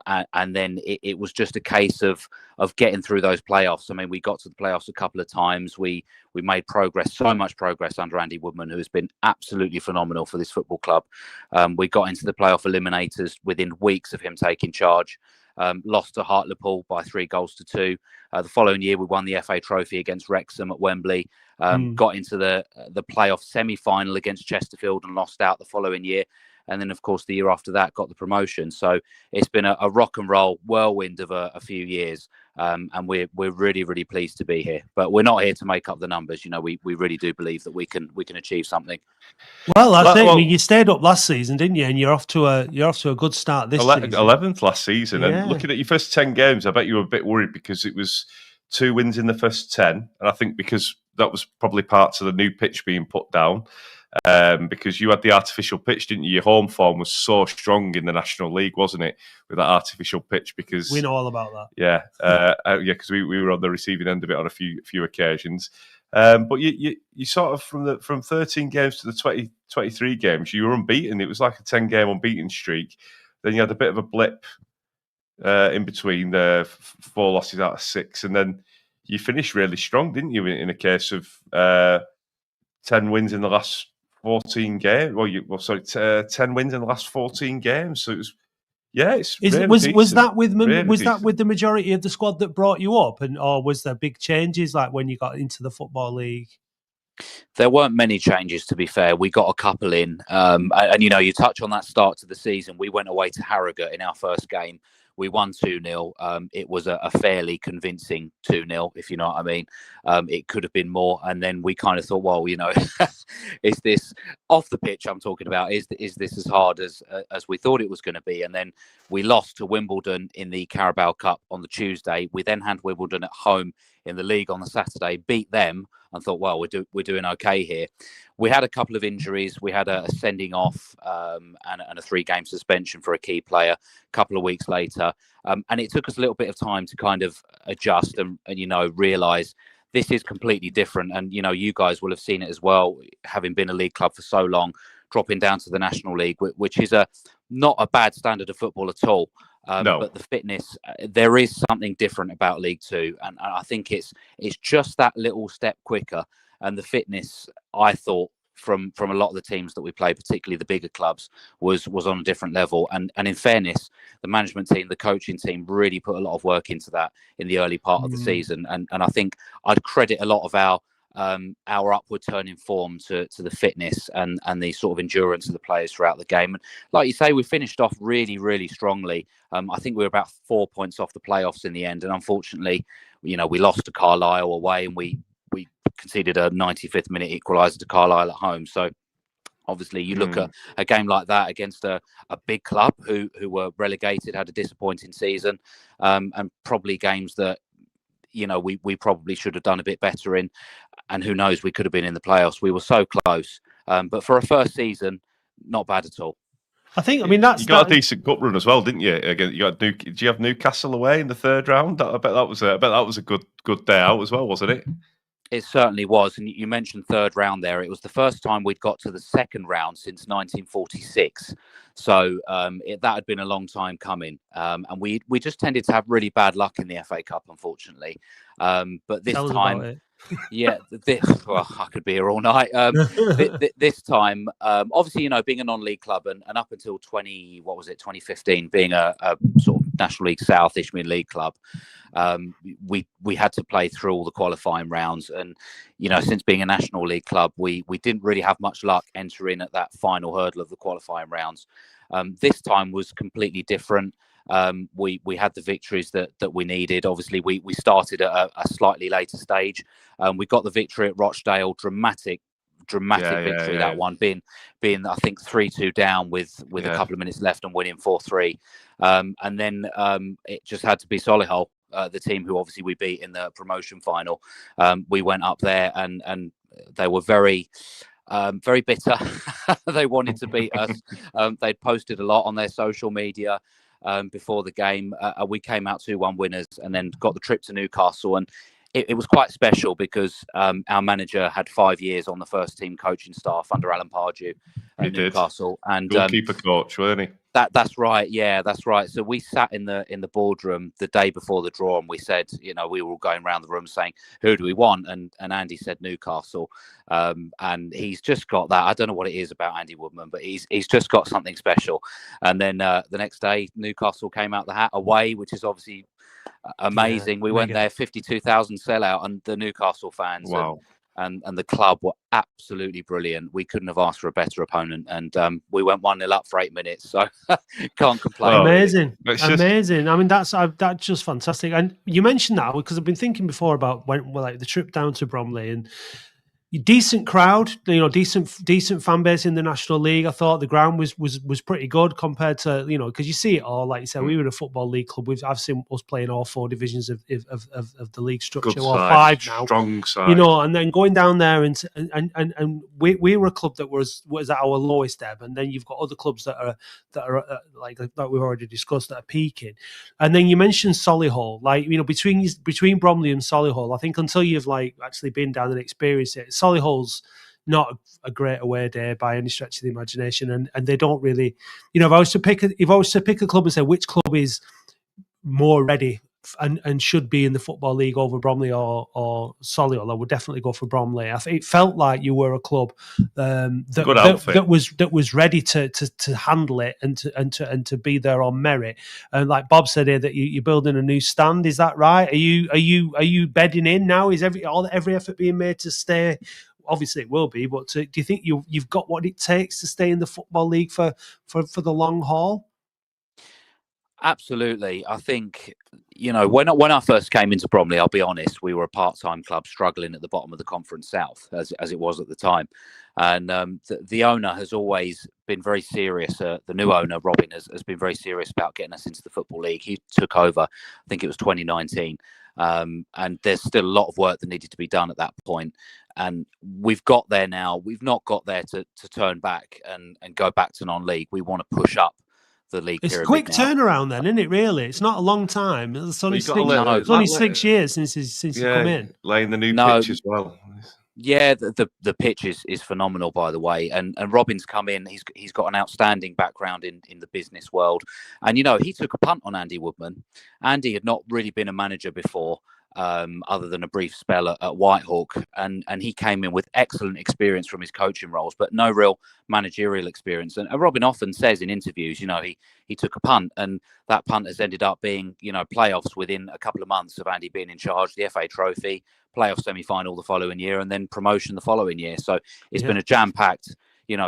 then it was just a case of getting through those playoffs. I mean, we got to the playoffs a couple of times. We made progress, so much progress under Andy Woodman, who has been absolutely phenomenal for this football club. We got into the playoff eliminators within weeks of him taking charge. Lost to Hartlepool by 3-2. The following year, we won the FA Trophy against Wrexham at Wembley. Got into the playoff semi-final against Chesterfield and lost out the following year. And then, of course, the year after that, got the promotion. So it's been a rock and roll whirlwind of a few years. And we're really, really pleased to be here. But we're not here to make up the numbers. We really do believe that we can achieve something. Well, I think you stayed up last season, didn't you? And you're off to a good start this season. 11th last season. Yeah. And looking at your first 10 games, I bet you were a bit worried because it was 2 wins in the first 10. And I think because that was probably parts of the new pitch being put down. Because you had the artificial pitch, didn't you? Your home form was so strong in the National League, wasn't it? With that artificial pitch, because we know all about that. Yeah, because we were on the receiving end of it on a few occasions. But you sort of from 13 games to the 23 games, you were unbeaten. It was like a 10-game unbeaten streak. Then you had a bit of a blip in between, the 4 losses out of 6, and then you finished really strong, didn't you? In a case of 10 wins in the last 14 games. 10 wins in the last 14 games. So it was, was that with decent. with the majority of the squad that brought you up, or was there big changes like when you got into the Football League? There weren't many changes, to be fair. We got a couple in. And, you know, you touch on that start to the season. We went away to Harrogate in our first game. We won 2-0. It was a fairly convincing 2-0, if you know what I mean. It could have been more. And then we kind of thought, well, you know, is this off the pitch I'm talking about? Is this as hard as we thought it was going to be? And then we lost to Wimbledon in the Carabao Cup on the Tuesday. We then had Wimbledon at home in the league on the Saturday, beat them, and thought, well, we're doing okay here. We had a couple of injuries. We had a sending off and a 3-game suspension for a key player a couple of weeks later. And it took us a little bit of time to kind of adjust and you know, realise this is completely different. And, you know, you guys will have seen it as well, having been a league club for so long, dropping down to the National League, which is not a bad standard of football at all. No. But the fitness, there is something different about League Two, and I think it's just that little step quicker. And the fitness, I thought, from a lot of the teams that we play, particularly the bigger clubs, was on a different level. And in fairness, the management team, the coaching team, really put a lot of work into that in the early part of the season. And I think I'd credit a lot of our upward turning form to the fitness and the sort of endurance of the players throughout the game. And like you say, we finished off really, really strongly. I think we were about 4 points off the playoffs in the end. And unfortunately, you know, we lost to Carlisle away and we conceded a 95th minute equaliser to Carlisle at home. So obviously you look at a game like that against a big club who were relegated, had a disappointing season, and probably games that, you know, we probably should have done a bit better in, and who knows, we could have been in the playoffs. We were so close, but for a first season, not bad at all. I think, I mean, you got a decent cup run as well, didn't you? Again, did you have Newcastle away in the third round? I bet that was a good day out as well, wasn't it? It certainly was. And you mentioned third round there. It was the first time we'd got to the second round since 1946. So that had been a long time coming. And we just tended to have really bad luck in the FA Cup, unfortunately. But this time, yeah, well, I could be here all night. This time, obviously, you know, being a non-league club and up until 2015, being a sort of National League South Isthmian League club, we had to play through all the qualifying rounds. And, you know, since being a National League club, we didn't really have much luck entering at that final hurdle of the qualifying rounds. This time was completely different. We had the victories that we needed. Obviously, we started at a slightly later stage. We got the victory at Rochdale, dramatic victory. That one being I think 3-2 down with a couple of minutes left and winning 4-3. And then it just had to be Solihull, the team who obviously we beat in the promotion final. We went up there and they were very bitter. They wanted to beat us. They'd posted a lot on their social media before the game. We came out 2-1 winners and then got the trip to Newcastle. And it was quite special because our manager had 5 years on the first team coaching staff under Alan Pardew at Newcastle. And goalkeeper coach, weren't he? That's right. Yeah, that's right. So we sat in the boardroom the day before the draw, and we said, you know, we were all going around the room saying, who do we want? And Andy said Newcastle. And he's just got that. I don't know what it is about Andy Woodman, but he's just got something special. And then the next day, Newcastle came out the hat away, which is obviously amazing. We went there, 52,000 sellout, and the Newcastle fans. Wow. And the club were absolutely brilliant. We couldn't have asked for a better opponent, and we went 1-0 up for 8 minutes, so can't complain. Amazing. I mean, that's just fantastic. And you mentioned that because I've been thinking before about like the trip down to Bromley and decent crowd, you know, decent fan base in the National League. I thought the ground was pretty good compared to, you know, because you see it all. Like you said, we were a football league club. I've seen us playing all 4 divisions of the league structure, or 5 now. Strong side, you know. And then going down there and we were a club that was at our lowest ebb, and then you've got other clubs that are like that we've already discussed that are peaking. And then you mentioned Solihull, like, you know, between Bromley and Solihull, I think until you've like actually been down and experienced it, Solihull's not a great away day by any stretch of the imagination, and they don't really, you know, if I was to pick a club and say which club is more ready and should be in the Football League over Bromley or Solihull, I would definitely go for Bromley. It felt like you were a club that was ready to handle it and to be there on merit. And like Bob said here, that you're building a new stand. Is that right? Are you bedding in now? Is every effort being made to stay obviously it will be, but do you think you've got what it takes to stay in the Football League for the long haul? Absolutely. I think, when I first came into Bromley, I'll be honest, we were a part-time club struggling at the bottom of the Conference South, as it was at the time. And the owner has always been very serious. The new owner, Robin, has been very serious about getting us into the Football League. He took over, I think it was 2019. And there's still a lot of work that needed to be done at that point. And we've got there now. We've not got there to turn back and go back to non-league. We want to push up the league. It's a quick turnaround then, isn't it, really? It's not a long time. It's only 6 years since you come in. Laying the new pitch as well. Yeah, the pitch is phenomenal, by the way. And Robin's come in. He's got an outstanding background in the business world. And, he took a punt on Andy Woodman. Andy had not really been a manager before, other than a brief spell at Whitehawk. And he came in with excellent experience from his coaching roles, but no real managerial experience. And Robin often says in interviews, he took a punt, and that punt has ended up being, playoffs within a couple of months of Andy being in charge, the FA Trophy, playoff semi-final the following year, and then promotion the following year. So it's been a jam-packed,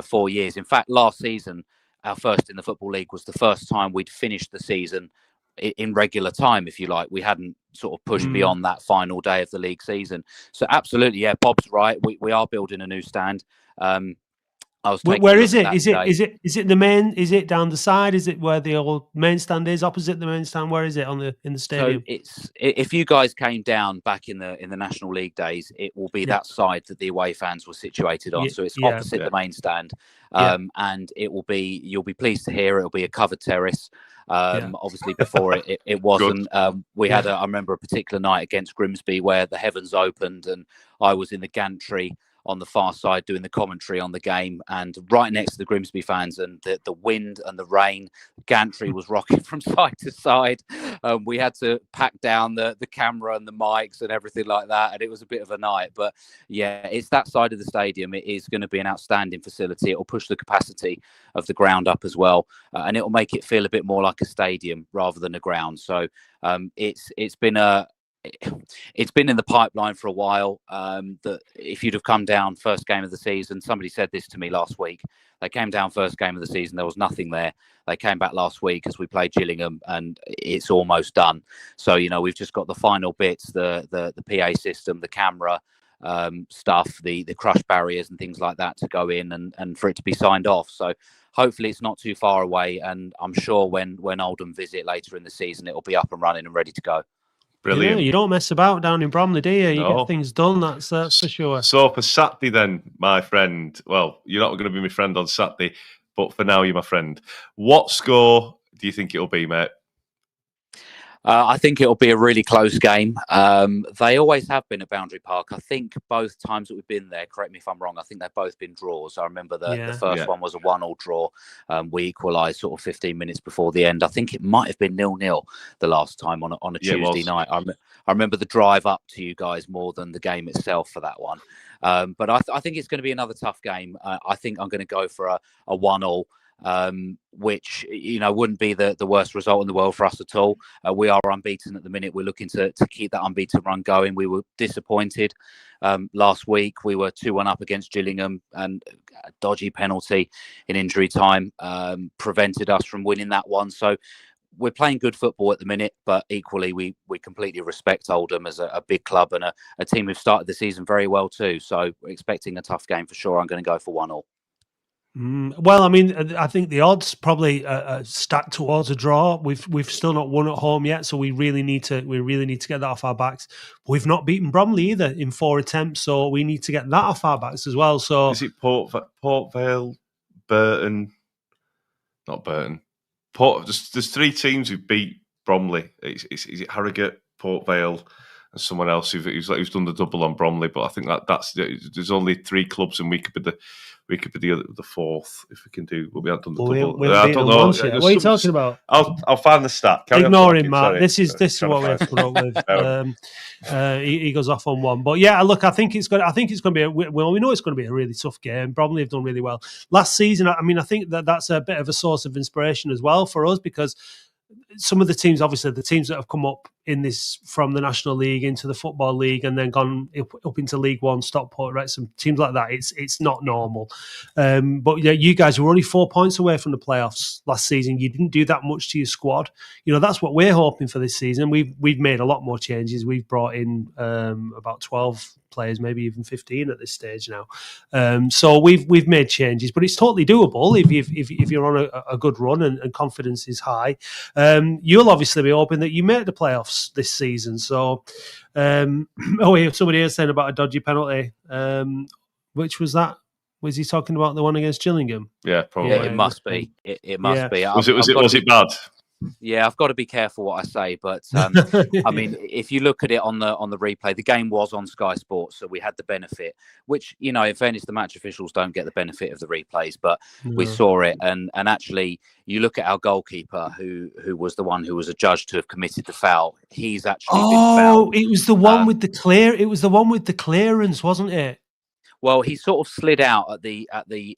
4 years. In fact, last season, our first in the Football League, was the first time we'd finished the season in regular time, if you like. We hadn't sort of pushed beyond that final day of the league season. So absolutely, yeah, Bob's right. We are building a new stand. Where is it? Is it the main? Is it down the side? Is it where the old main stand is? Opposite the main stand? Where is it in the stadium? So it's, if you guys came down back in the National League days, it will be that side that the away fans were situated on. So it's opposite the main stand, and it will be. You'll be pleased to hear it'll be a covered terrace. Obviously, before it wasn't. We had I remember a particular night against Grimsby where the heavens opened, and I was in the gantry on the far side doing the commentary on the game, and right next to the Grimsby fans, and the wind and the rain, gantry was rocking from side to side. We had to pack down the camera and the mics and everything like that, and it was a bit of a night. But yeah, it's that side of the stadium. It is going to be an outstanding facility. It will push the capacity of the ground up as well, and it will make it feel a bit more like a stadium rather than a ground. So it's been in the pipeline for a while. That if you'd have come down first game of the season, somebody said this to me last week. They came down first game of the season, there was nothing there. They came back last week as we played Gillingham, and it's almost done. So we've just got the final bits, the PA system, the camera stuff, the crush barriers and things like that to go in, and for it to be signed off. So hopefully it's not too far away, and I'm sure when Oldham visit later in the season, it'll be up and running and ready to go. Brilliant. Yeah, you don't mess about down in Bromley, do you? You get things done, that's for sure. So for Saturday then, my friend, well, you're not going to be my friend on Saturday, but for now you're my friend. What score do you think it'll be, mate? I think it'll be a really close game. They always have been at Boundary Park. I think both times that we've been there, correct me if I'm wrong, I think they've both been draws. I remember the first one was a 1-1 draw. We equalised sort of 15 minutes before the end. I think it might have been 0-0 the last time on a Tuesday night. I remember the drive up to you guys more than the game itself for that one. But I think it's going to be another tough game. I think I'm going to go for a 1-1. Which wouldn't be the worst result in the world for us at all. We are unbeaten at the minute. We're looking to keep that unbeaten run going. We were disappointed last week. We were 2-1 up against Gillingham, and a dodgy penalty in injury time prevented us from winning that one. So we're playing good football at the minute, but equally we completely respect Oldham as a big club and a team who've started the season very well too. So we're expecting a tough game for sure. I'm going to go for 1-1. Well, I mean, I think the odds probably stacked towards a draw. We've still not won at home yet, so we really need to get that off our backs. We've not beaten Bromley either in 4 attempts, so we need to get that off our backs as well. So is it Port Vale, Burton? Not Burton. There's 3 teams who beat Bromley. Is it Harrogate, Port Vale, and someone else who's done the double on Bromley? But I think that's there's only 3 clubs, and we could be the 4th if we can do. Well, we haven't done the double. I don't know. What are you talking about? I'll find the stat. Ignore him, Matt. This is what we have to put up with. He goes off on one, but yeah, look, I think it's going to be. We know it's going to be a really tough game. Bromley have done really well last season. I mean, I think that's a bit of a source of inspiration as well for us, because some of the teams, obviously the teams that have come up in this from the National League into the Football League and then gone up into League One, Stockport, Wrexham, teams like that. It's not normal. But yeah, you guys were only 4 points away from the playoffs last season. You didn't do that much to your squad. That's what we're hoping for this season. We've made a lot more changes. We've brought in about 12 players, maybe even 15 at this stage now. So we've made changes, but it's totally doable if you're on a good run and confidence is high. You'll obviously be hoping that you make the playoffs this season. So, somebody else saying about a dodgy penalty. Which was that? Was he talking about the one against Gillingham? Yeah, probably. Yeah, it must be. It must be. Was it bad? Yeah, I've got to be careful what I say, but I mean, if you look at it on the replay, the game was on Sky Sports, so we had the benefit. Which, in fairness, the match officials don't get the benefit of the replays, but we saw it, and actually, you look at our goalkeeper, who was the one who was adjudged to have committed the foul. He's actually been fouled. It was the one with the clear. It was the one with the clearance, wasn't it? Well, he sort of slid out at the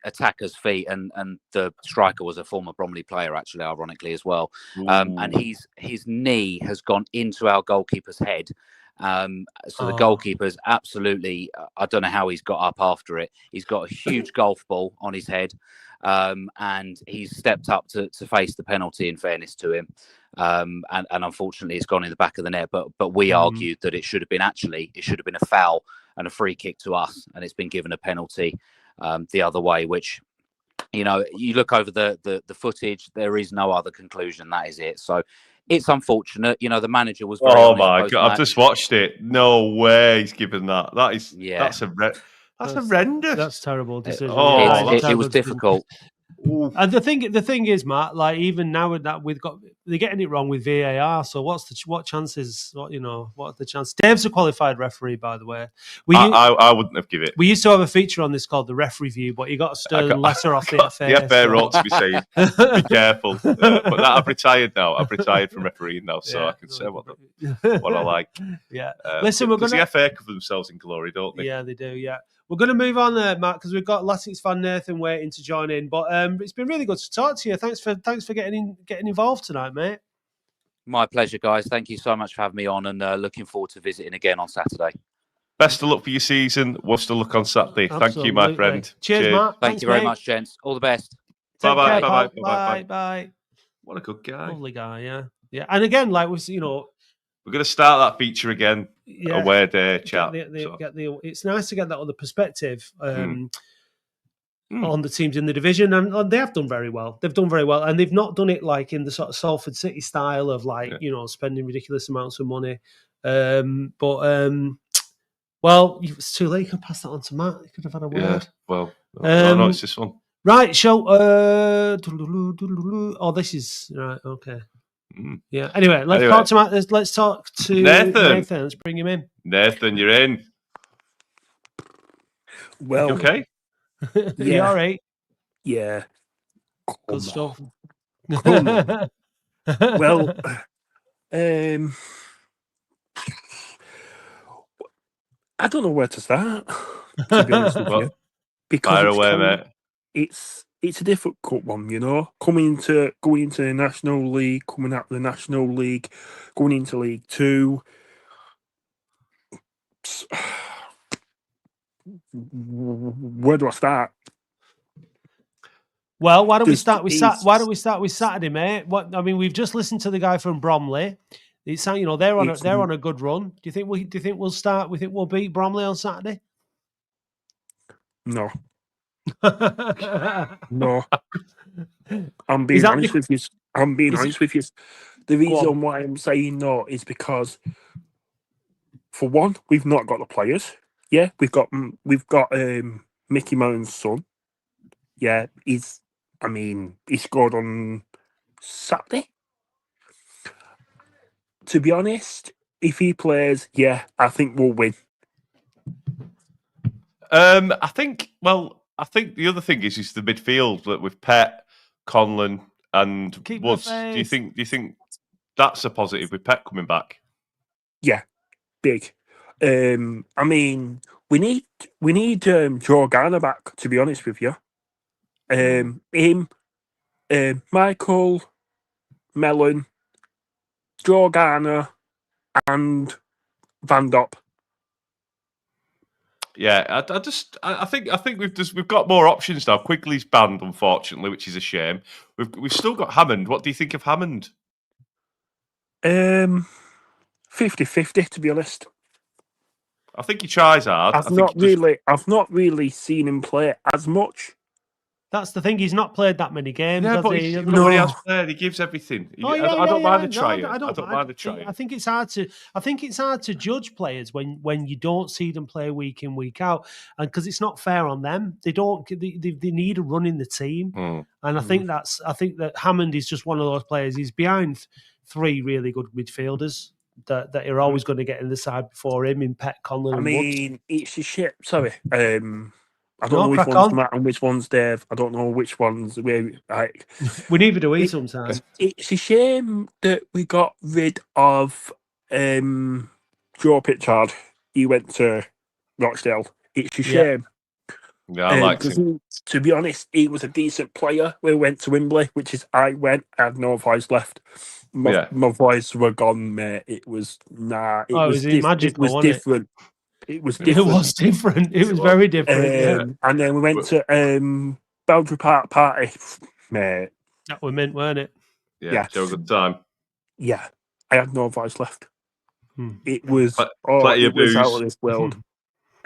attacker's feet, and the striker was a former Bromley player, actually, ironically as well. And his knee has gone into our goalkeeper's head. So the goalkeeper's absolutely, I don't know how he's got up after it. He's got a huge golf ball on his head, and he's stepped up to face the penalty, in fairness to him. And unfortunately, it's gone in the back of the net. But we argued that it should have been a foul and a free kick to us, and it's been given a penalty the other way, which, you look over the footage, there is no other conclusion. That is it. So it's unfortunate. The manager was very Oh my God, I've just watched it. No way he's given that. That's horrendous. That's terrible decision. It was difficult. And the thing is, Matt, like even now with that, they're getting it wrong with VAR. So what chances? What are the chances? Dave's a qualified referee, by the way. I wouldn't have given it. We used to have a feature on this called the Ref Review, but you got a stern letter off the FA. The FA wrote to be saying, "Be careful." But I've retired now. I've retired from refereeing now, so I can say what I like. Yeah. Listen, we're going the FA cover themselves in glory, don't they? Yeah, they do. Yeah. We're going to move on there, Matt, because we've got Latics fan Nathan waiting to join in. But it's been really good to talk to you. Thanks for getting involved tonight, mate. My pleasure, guys. Thank you so much for having me on, and looking forward to visiting again on Saturday. Best of luck for your season. Wish to luck on Saturday. Absolutely. Thank you, my friend. Cheers, Matt. Thank you very much, gents. All the best. Bye. What a good guy. Lovely guy, yeah. And again, like we're going to start that feature again. Away day chat. It's nice to get that other perspective on the teams in the division, and they have done very well. They've done very well, and they've not done it like in the sort of Salford City style of spending ridiculous amounts of money. Well, it's too late. You can pass that on to Matt. You could have had a word. Yeah, well, no, it's this one. Right, this is right. Okay. Yeah. Anyway, let's talk to Matt. Let's talk to Nathan. Let's bring him in. Nathan, you're in. Well, you okay? Yeah. You all right? Yeah. Good stuff. Well, I don't know where to start, to be honest with you. Because it's a difficult one, going into the National League, coming out of the National League, going into League Two. Where do I start? Well, why don't we start with Saturday, mate? We've just listened to the guy from Bromley. It's they're on a good run. Do you think we'll start? We think we'll beat Bromley on Saturday? No. No. I'm being honest with you. The reason why I'm saying no is because, for one, we've not got the players. Yeah, we've got Micky Mellon's son. Yeah, he scored on Saturday. To be honest, if he plays, I think we'll win. I think the other thing is the midfield with Pett, Conlon, and Woods. Do you think that's a positive with Pett coming back? Yeah, big. We need Joe Garner back. To be honest with you, Michael Mellon, Joe Garner, and Van Dop. Yeah, I think we've got more options now. Quigley's banned, unfortunately, which is a shame. We've still got Hammond. What do you think of Hammond? 50-50, to be honest. I think he tries hard. I've not really seen him play as much. That's the thing. He's not played that many games. Yeah, has but he? when he has played, he gives everything. Oh, yeah, I don't mind a No, try. I don't mind a try. I think it's hard to. I think it's hard to judge players when you don't see them play week in, week out, and because it's not fair on them. They don't. They need a run in the team, and I think that Hammond is just one of those players. He's behind three really good midfielders that are always going to get in the side before him in Pet, Conlon, and Woods. It's a shit. Sorry. I don't know which one's Matt and which one's Dave. I don't know which one's where. Like, we neither do we sometimes. It's a shame that we got rid of Joe Pitchard. He went to Rochdale. It's a shame. Yeah, I liked him. To be honest, he was a decent player. We went to Wembley, which is I had no voice left. My voice were gone, mate. It was It was different. It was different. It was very different. And then we went to Belfry Park party, mate. That was mint, weren't it? Yeah, so a good time. Yeah, I had no voice left. It was plenty of booze. out of this world.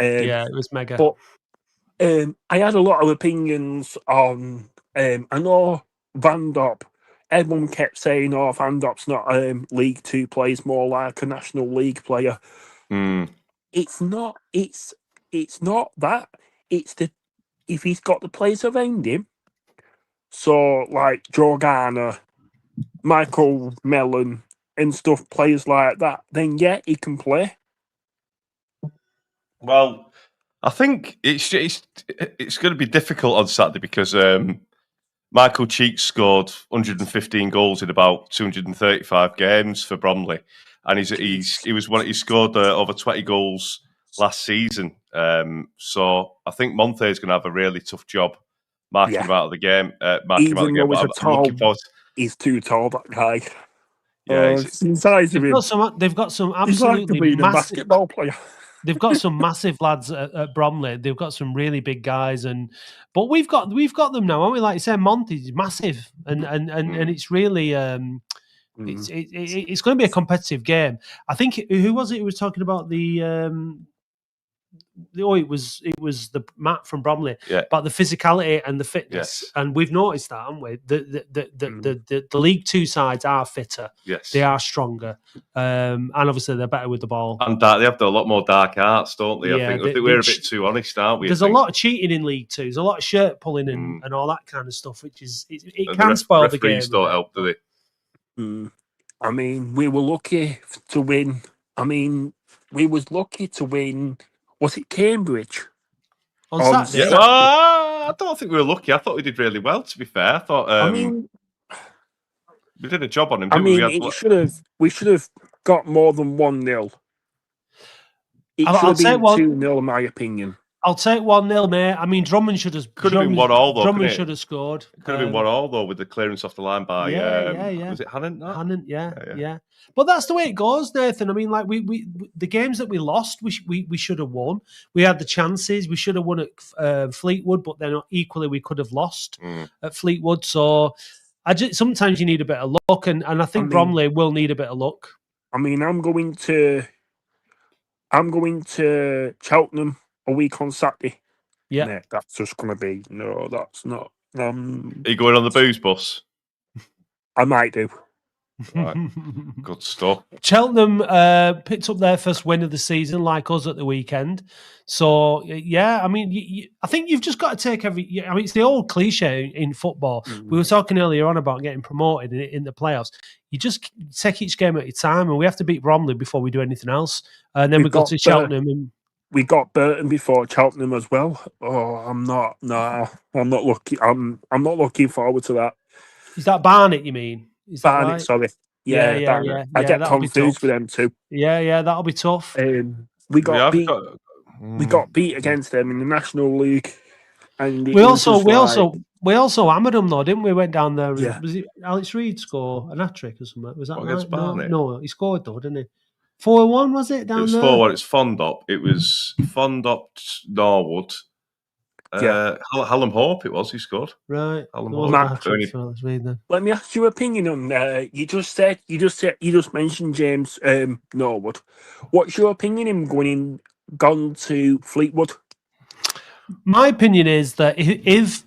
Yeah, it was mega. But I had a lot of opinions on. I know Van Dop. Everyone kept saying, "Oh, Van Dop's not League Two plays more like a National League player." It's not. It's not that. It's if he's got the players around him. So like Joe Garner, Michael Mellon, and stuff, players like that. Then yeah, he can play. Well, I think it's going to be difficult on Saturday because Michael Cheek scored 115 goals in about 235 games for Bromley. And he scored over 20 goals last season. So I think Monte is going to have a really tough job marking him out of the game. He's too tall, that guy. Yeah, they've got some absolutely massive basketball player. They've got some massive lads at Bromley. They've got some really big guys, but we've got them now, haven't we? Like you said, Monty's massive, and it's really. It's going to be a competitive game. I think who was it who was talking about it was the Matt from Bromley about the physicality and the fitness, and we've noticed that, haven't we? The League Two sides are fitter. Yes, they are stronger, and obviously they're better with the ball. And they have a lot more dark arts, don't they? I think we're a bit too honest, aren't we? There's a lot of cheating in League Two. There's a lot of shirt pulling and all that kind of stuff, which is it can spoil the game. Referees don't help, do they? I mean, we were lucky to win. Was it Cambridge? On Saturday? Yeah. I don't think we were lucky. I thought we did really well, to be fair. I thought we did a job on him, didn't we? We should have got more than 1-0. It should have been 2-0, in my opinion. I'll take 1-0, mate. I mean, Drummond should have... Could have been 1-1, though. Drummond should have scored. Could have been 1-1, though, with the clearance off the line by... Was it Hannon? Hannon, yeah. But that's the way it goes, Nathan. I mean, like, we the games that we lost, we should have won. We had the chances. We should have won at Fleetwood, but then equally we could have lost at Fleetwood. So sometimes you need a bit of luck, and I think Bromley will need a bit of luck. I mean, I'm going to Cheltenham a week on Saturday. Yeah. Mate, that's just going to be... No, that's not... Are you going on the booze bus? I might do. Right. Good stuff. Cheltenham picked up their first win of the season, like us at the weekend. So, yeah, I mean, I think you've just got to take it's the old cliche in football. We were talking earlier on about getting promoted in the playoffs. You just take each game at a time, and we have to beat Bromley before we do anything else. And then we go to Cheltenham. We got Burton before Cheltenham as well. Oh, I'm not lucky. I'm not looking forward to that. Is that Barnet, you mean? Is that Barnet, right? sorry. Yeah. I get confused with them too. Yeah, that'll be tough. We got beat against them in the National League, and we also hammered them though, didn't we? Went down there. Yeah. Was it Alex Reid score an hat trick or something? Was that right? Barnet? No, he scored though, didn't he? 4-1, was it, down It was there? 4-1. It's Fondop. It was Fondop, Norwood. Hallam Hope it was who scored. Right. Hallam There wasn't a Hope. hat-trick for us, either. Let me ask your opinion on. You just mentioned James Norwood. What's your opinion in gone to Fleetwood? My opinion is that if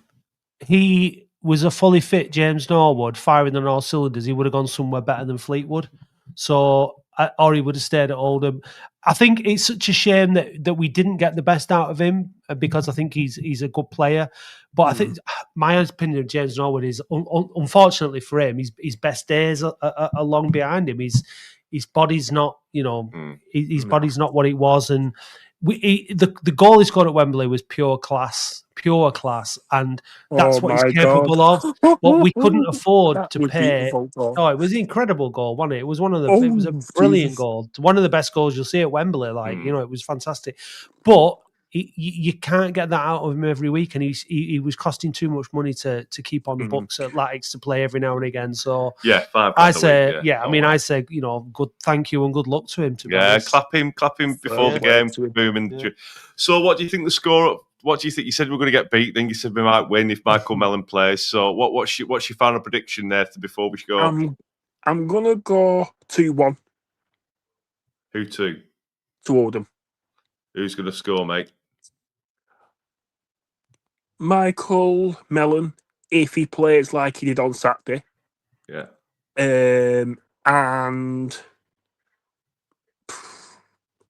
he was a fully fit James Norwood, firing on all cylinders, he would have gone somewhere better than Fleetwood. So, or he would have stayed at Oldham. I think it's such a shame that we didn't get the best out of him because I think he's a good player. But I think my opinion of James Norwood is, unfortunately for him, his best days are long behind him. His body's not, his body's not what it was, and the goal he scored at Wembley was pure class, and that's what he's capable of. But we couldn't afford to pay. Oh, it was an incredible goal, wasn't it? It was it was a brilliant goal, one of the best goals you'll see at Wembley. It was fantastic, but you can't get that out of him every week, and he was costing too much money to keep on the books at Latics to play every now and again. So I say, I say, good, thank you and good luck to him. Clap him before the game, booming. Yeah. So, what do you think the score? What do you think? You said we're going to get beat. Then you said we might win if Michael Mellon plays. So, what's your final prediction there before we go? I'm gonna go 2-1. Who to? To Oldham. Who's going to score, mate? Michael Mellon, if he plays like he did on Saturday. Yeah. And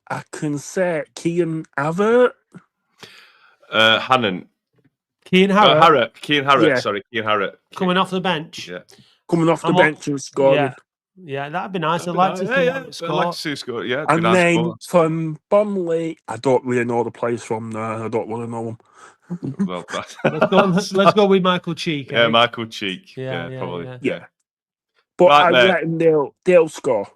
I can say Kean Havert. Hannon. Kean Harrett. Kean Harrett. Yeah. Sorry, Kean Harrett. Coming off the bench. Yeah. Coming off the bench and scoring. Yeah, that'd be nice. I'd like to see him score. I'd like to see him score. Yeah. And then from Bromley, I don't really know the players from there. I don't want to know them. Well, let's go with Michael Cheek. Yeah, Michael Cheek. Yeah, probably. Yeah. But I reckon they'll score.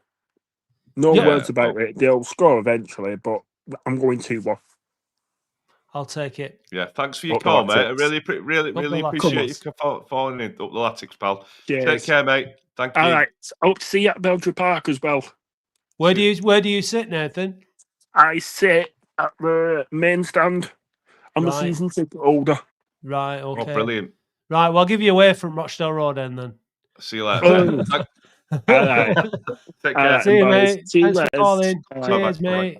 No words about it. They'll score eventually, but I'm going 2-1. I'll take it. Yeah, thanks for your call, mate. I really appreciate you falling in up the Latics, pal. Cheers. Take care, mate. Thank you. All right. I hope to see you at Belfry Park as well. Where do you sit, Nathan? I sit at the main stand. I'm a season ticket holder. Right, okay. Oh, brilliant. Right, well, I'll give you away from Rochdale Road then. See you later. All right. Take care. See you, mate. See you Thanks for calling. Cheers, Bye-bye. mate.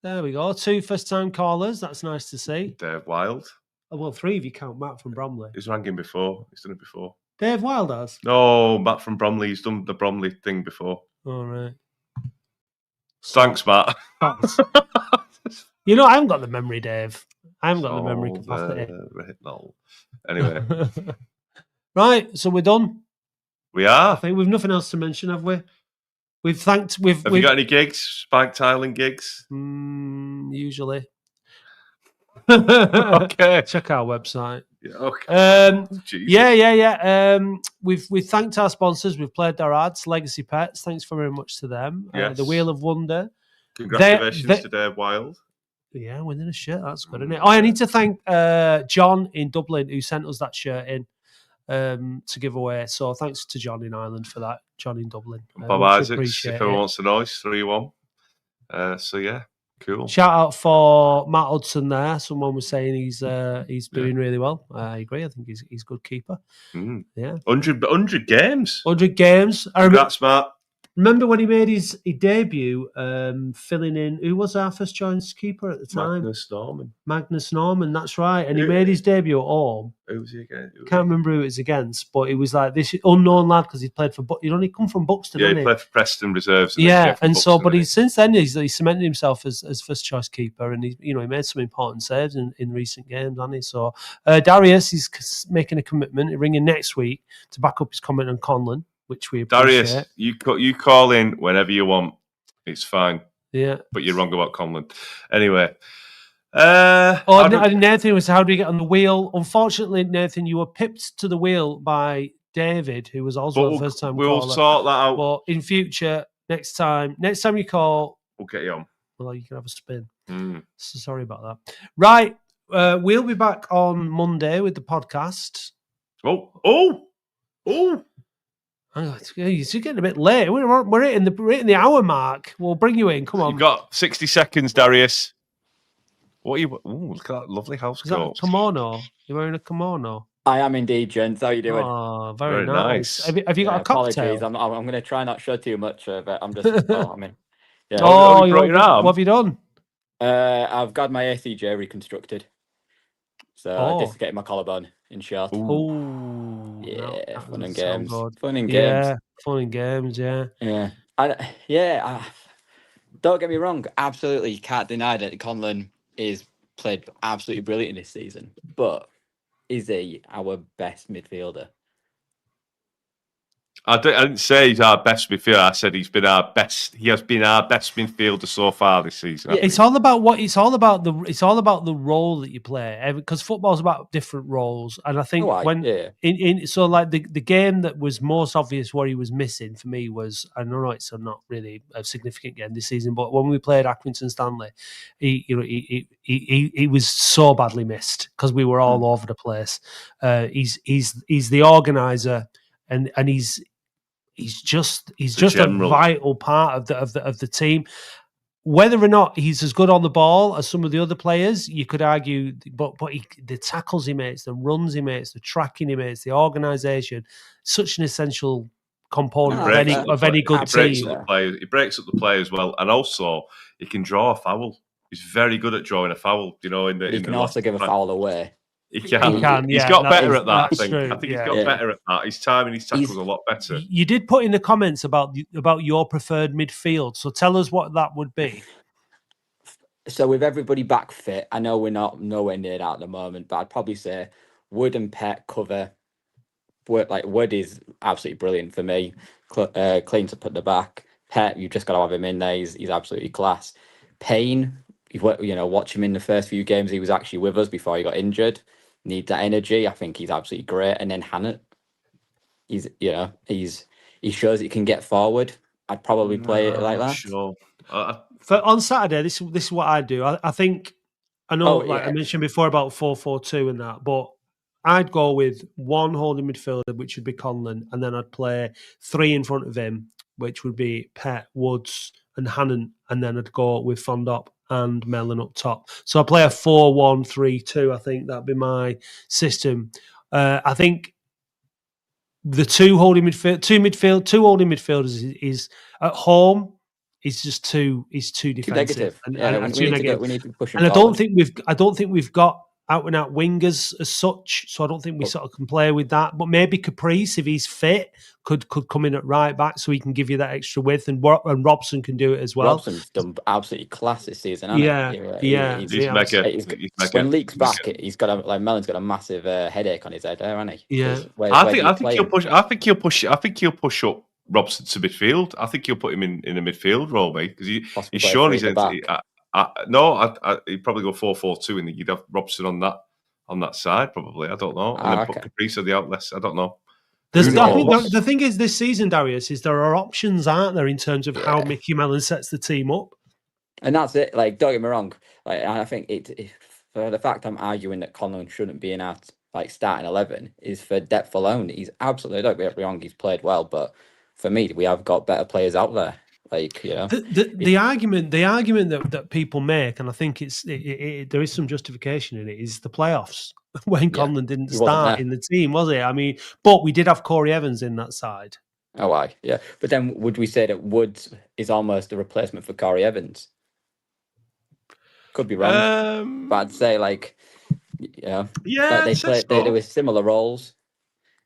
There we go. 2 first-time callers. That's nice to see. Dave Wild. Oh, well, 3 if you count Matt from Bromley. He's rang him before. He's done it before. Dave Wild has? No, Matt from Bromley. He's done the Bromley thing before. All right. Thanks, Matt. Thanks. I haven't got the memory, Dave. I haven't got the memory capacity. No. Anyway. Right, so we're done. We are. I think we've nothing else to mention, have we? Have you got any gigs? Spike tiling gigs? Usually. Okay. Check our website. Yeah, okay. Yeah. We've thanked our sponsors. We've played their ads. Legacy Pets. Thanks very much to them. Yes. The Wheel of Wonder. Congratulations to Dave Wild. Yeah, winning a shirt. That's good, isn't it? I need to thank John in Dublin who sent us that shirt in to give away. So thanks to John in Ireland for that. John in Dublin. Bob Isaacs, if anyone wants to know, it's 3-1. So yeah, cool. Shout out for Matt Hudson there. Someone was saying he's doing really well. I agree. I think he's a good keeper. Yeah. 100 games. 100 games. Congrats, Matt. Remember when he made his debut, filling in, who was our first choice keeper at the time? Magnus Norman, that's right. And he made his debut at home. Who was he against? Can't remember who it was against, but it was like this unknown lad because he'd played for, he'd only come from Buxton, yeah, he played for Preston Reserves. Yeah, and so, but since then he's cemented himself as first choice keeper, and he made some important saves in recent games, hasn't he? So Darius is making a commitment, ringing next week to back up his comment on Conlon, which we appreciate. Darius, you call in whenever you want. It's fine. Yeah. But you're wrong about Conlon. Anyway. Nathan was, how do we get on the wheel? Unfortunately, Nathan, you were pipped to the wheel by David, who was also a first-time caller. We'll sort that out. But in future, next time you call... We'll get you on. Well, you can have a spin. So sorry about that. Right. We'll be back on Monday with the podcast. Oh! You're getting a bit late. We're hitting the hour mark. We'll bring you in. Come on. You've got 60 seconds, Darius. What are you? Ooh, look at that lovely house Is that a coat. kimono? You're wearing a kimono? I am indeed, gents. How you doing? Oh, very Very nice. nice. Have you got a cocktail? Apologies. I'm going to try not to show too much, but I'm just. Yeah. Oh, you brought your arm? What have you done? I've got my ACJ reconstructed. So just getting my collarbone in short. Oh, yeah, fun and sound games. good. Fun and Yeah, games. fun and games. Yeah. Yeah. Don't get me wrong. Absolutely, you can't deny that Conlon is played absolutely brilliant in this season. But is he our best midfielder? I didn't say he's our best midfielder. I said he's been our best. He has been our best midfielder so far this season. Yeah, it's all about the role that you play, because football's about different roles. And I think so like the game that was most obvious what he was missing for me was, I know it's not really a significant game this season, but when we played Accrington Stanley, he was so badly missed because we were all over the place. He's the organizer, and he's just a vital part of the team. Whether or not he's as good on the ball as some of the other players, you could argue, but the tackles he makes, the runs he makes, the tracking he makes, the organisation, such an essential component of any good team. He breaks up the play as well, and also he can draw a foul. He's very good at drawing a foul. He can also give a foul away. He can. He's got better at that. I think he's got better at that. His timing, his tackles a lot better. You did put in the comments about your preferred midfield. So tell us what that would be. So with everybody back fit, I know we're not nowhere near that at the moment, but I'd probably say Wood and Pet cover. Wood is absolutely brilliant for me. Clean to put the back. Pet, you've just got to have him in there. He's absolutely class. Payne, watch him in the first few games. He was actually with us before he got injured. Need that energy. I think he's absolutely great. And then Hannett, he shows he can get forward. I'd probably play it like that. Sure. On Saturday, this is what I do. I think I mentioned before about 4-4-2 and that, but I'd go with one holding midfielder, which would be Conlon, and then I'd play three in front of him, which would be Pet, Woods, and Hannon, and then I'd go with Fondop and Mellon up top. So I play a 4-1-3-2. I think that'd be my system. I think the two holding midfielders is at home. Is just too defensive. We need to push him. And I don't think we've got out and out wingers as such. So I don't think we sort of can play with that. But maybe Caprice, if he's fit, could come in at right back, so he can give you that extra width, and Robson can to it as well. Robson's done absolutely class this season, hasn't he? When Leake's back, he's got Mellon's got a massive headache on his head, hasn't he? Yeah, I think he'll push up Robson to midfield. I think he'll put him in a midfield role, mate, because he's shown he's he'd probably go 4-4-2, and you'd have Robson on that side probably. I don't know, and then put Caprice at the outlets. I don't know. The thing is, this season, Darius, is there are options, aren't there, in terms of how Micky Mellon sets the team up? And that's it. Like, don't get me wrong. Like, I think for the fact I'm arguing that Conlon shouldn't be in our starting 11 is for depth alone. He's absolutely, don't get me wrong, he's played well, but for me, we have got better players out there. The argument that people make, and I think there is some justification in it, is the playoffs when Conlon didn't start in the team, was it? I mean, but we did have Corey Evans in that side. Oh, yeah. But then would we say that Woods is almost a replacement for Corey Evans? Could be wrong, but I'd say they were similar roles.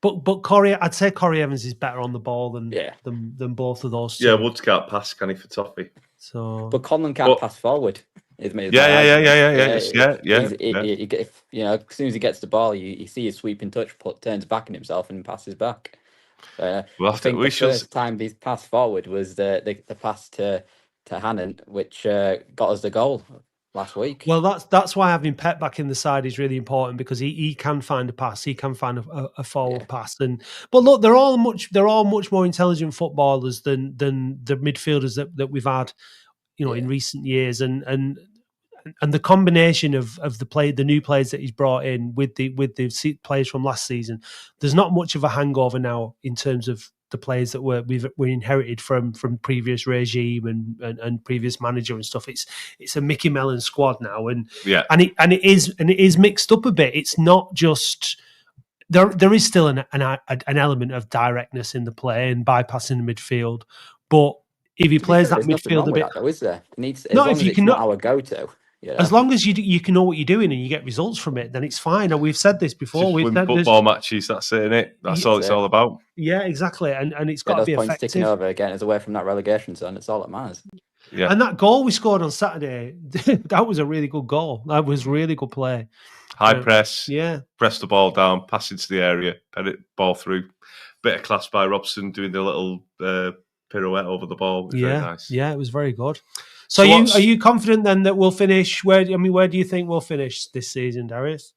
But Corey, I'd say Corey Evans is better on the ball than both of those two. Yeah, Woods can't pass, can he, for Toffee? So, but Conlon can't pass forward. Yeah. As soon as he gets the ball, you see his sweeping touch, turns back on himself and passes back. I think the first time he's passed forward was the pass to Hannon, which got us the goal last week. Well, that's why having Pep back in the side is really important, because he can find a pass, he can find a forward pass. But look, they're all much more intelligent footballers than the midfielders that we've had, in recent years, and the combination of the new players that he's brought in with the players from last season, there's not much of a hangover now in terms of the players that we inherited from previous regime and previous manager and stuff. It's a Micky Mellon squad now, and it is mixed up a bit. It's not just there is still an element of directness in the play and bypassing the midfield, but if he plays that midfield a bit, though, is there? As long as it's not our go-to. You know? As long as you can know what you're doing and you get results from it, then it's fine. And we've said this before. We've win football matches. That's it, innit? That's all it's all about. Yeah, exactly. And it's got to be points effective. Sticking over, getting us away from that relegation zone. It's all that matters. Yeah. And that goal we scored on Saturday, that was a really good goal. That was really good play. High press. Yeah. Press the ball down, pass into the area, pen it ball through. Bit of class by Robson doing the little pirouette over the ball. Very nice. Yeah, it was very good. So are you confident then that we'll finish? Where do you think we'll finish this season, Darius?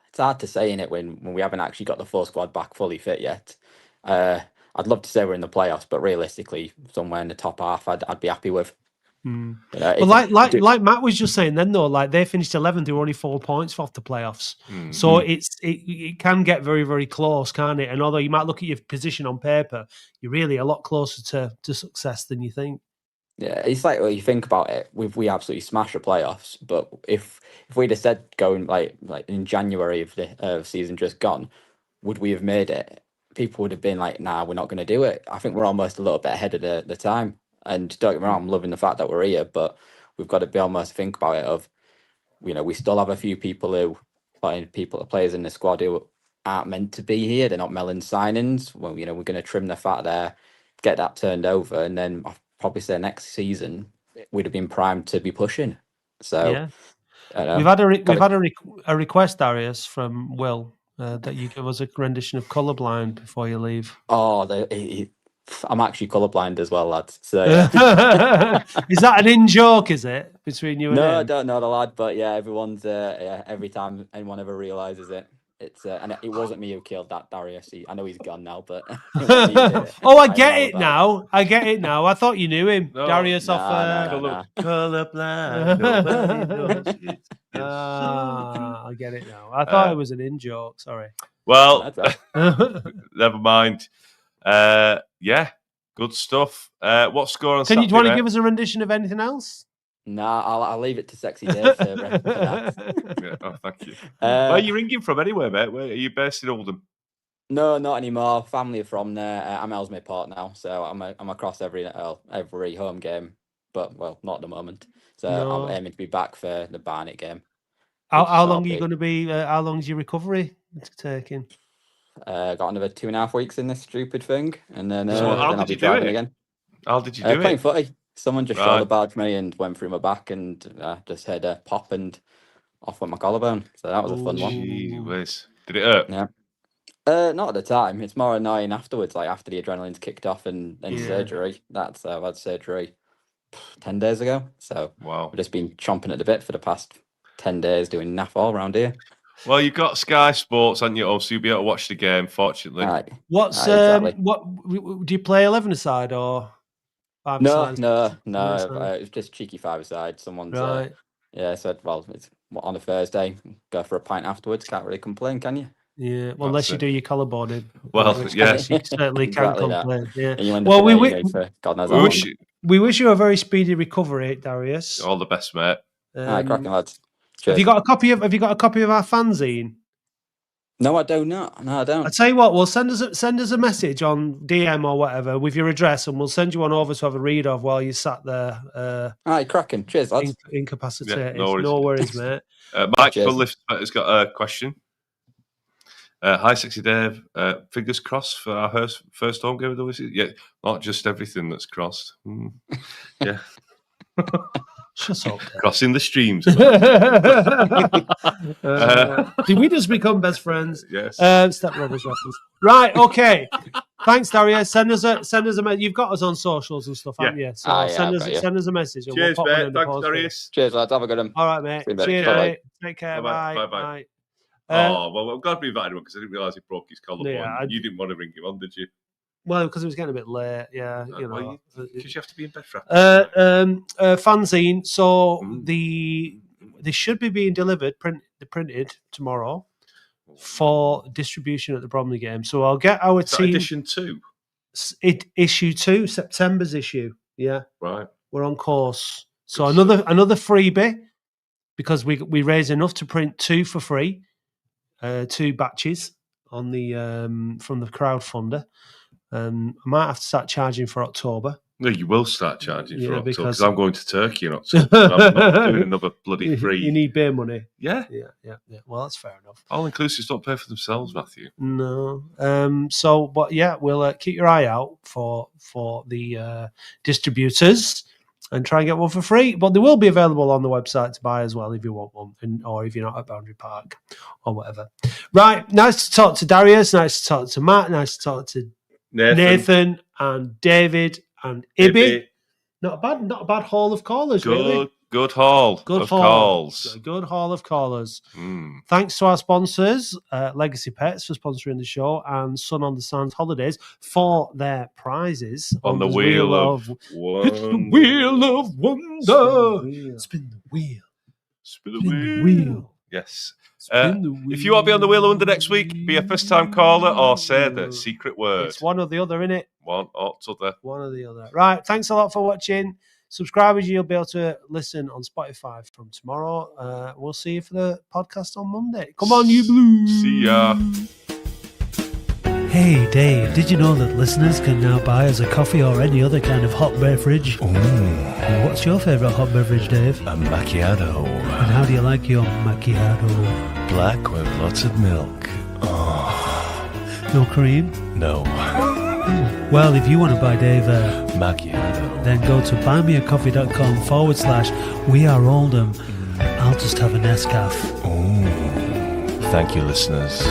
It's hard to say in it when we haven't actually got the full squad back fully fit yet. I'd love to say we're in the playoffs, but realistically, somewhere in the top half, I'd be happy with. But like Matt was just saying, then though, like they finished 11th, they were only 4 points off the playoffs. So it can get very, very close, can't it? And although you might look at your position on paper, you're really a lot closer to success than you think. Yeah, it's like when you think about it, we absolutely smashed the playoffs. But if we'd have said going like in January of the season just gone, would we have made it? People would have been like, "Nah, we're not going to do it." I think we're almost a little bit ahead of the time. And don't get me wrong, I'm loving the fact that we're here, but we've got to be almost think about it. Of we still have a few players in the squad who aren't meant to be here. They're not Mellon signings. Well, we're going to trim the fat there, get that turned over, and then probably say next season we'd have been primed to be pushing. So yeah. We've had a request, Darius, from Will that you give us a rendition of Colourblind before you leave. Oh, I'm actually colourblind as well, lads. So yeah. Is that an in joke? Is it between you and him? No, I don't know the lad, but yeah, everyone's every time anyone ever realizes it. It's and it wasn't me who killed that Darius. I know he's gone now, but I get it now. I get it now. I thought you knew him, Darius off Colourblind. Nobody knows. I get it now. I thought it was an in joke. Sorry. Well, never mind. Yeah, good stuff. What score on Saturday? Do you want to give us a rendition of anything else? Nah, I'll leave it to Sexy Dave for that. Yeah, thank you. Where are you ringing from anyway, mate? Where are you based in Oldham? No, not anymore. Family are from there. I'm Ellesmere Port now, so I'm across every home game, but not at the moment. So I'm aiming to be back for the Barnet game. How long are you going to be? How long is your recovery taking? Got another 2.5 weeks in this stupid thing, and then I'll be driving again. How did you do it? Playing footy. Someone just shoulder barged me and went through my back, and just had a pop and off went my collarbone. So that was a fun one. Gee whiz. Did it hurt? Yeah. Not at the time. It's more annoying afterwards, like after the adrenaline's kicked off and surgery. I've had surgery 10 days ago. So I've just been chomping at the bit for the past 10 days doing naff all around here. Well, you've got Sky Sports, haven't you? So you'll be able to watch the game, fortunately. What's exactly. What do you play 11-a-side or 5-a-side? No. It's just cheeky 5-a-side. Someone's said, well, it's on a Thursday. Go for a pint afterwards. Can't really complain, can you? Yeah, well, unless you do your colourboarding. Well, yes, you certainly can't complain. Yeah. Well, we wish you a very speedy recovery, Darius. All the best, mate. Cracking lads. Cheers. Have you got a copy of our fanzine? No, I do not. No, I don't. I'll tell you what. We'll send us a message on DM or whatever with your address, and we'll send you one over to have a read of while you sat there. Cracking. Cheers, lads. Incapacitated. Yeah, no worries, mate. Mike has got a question. Hi, Sexy Dave. Fingers crossed for our first home game of the season. Yeah, not just everything that's crossed. Yeah. Shut up. Crossing the streams. Did we just become best friends? Yes. Step brothers reference. Right. Okay. Thanks, Darius. Send us a message. You've got us on socials and stuff, haven't you? So send us a message. And cheers, we'll mate. Thanks, Darius. Cheers, lads. Have a good one. All right, mate. Cheers, mate. Take care. Bye. Bye. Well, I'm glad we invited him because I didn't realise he broke his collarbone. Yeah, you didn't want to ring him on, did you? Well, because it was getting a bit late, because you have to be in bed for fanzine. So they should be being printed tomorrow for distribution at the Bromley game. So I'll get our team. Edition 2. issue 2, September's issue. Yeah, Right. we're on course. So another freebie, because we raised enough to print 2 for free, 2 batches on the from the crowdfunder. I might have to start charging for October. No, you will start charging for October because I'm going to Turkey in October. I'm not doing another bloody free. You need beer money. Yeah. Well, that's fair enough. All inclusives don't pay for themselves, Matthew. No. But yeah, we'll keep your eye out for the distributors and try and get one for free. But they will be available on the website to buy as well if you want one, or if you're not at Boundary Park or whatever. Right. Nice to talk to Darius. Nice to talk to Matt. Nice to talk to Nathan and David and Ibby. Not a bad haul of callers, really. Good haul of calls. Good haul of callers. Thanks to our sponsors, Legacy Pets, for sponsoring the show, and Sun on the Sands Holidays for their prizes on the Wheel of Wonder. It's the Wheel of Wonder. Spin the wheel. Spin the wheel. Yes. If you want to be on the Wheel of Wonder next week, be a first-time caller or say the secret word. It's one or the other, innit? One or t'other. One or the other. Right. Thanks a lot for watching. Subscribers, you'll be able to listen on Spotify from tomorrow. We'll see you for the podcast on Monday. Come on, you Blues. See ya. Hey Dave, did you know that listeners can now buy us a coffee or any other kind of hot beverage? What's your favourite hot beverage, Dave? A macchiato. And how do you like your macchiato? Black with lots of milk. No cream? No. Well, if you want to buy Dave a macchiato, then go to buymeacoffee.com/We Are Oldham. I'll just have a Nescafe. Thank you, listeners.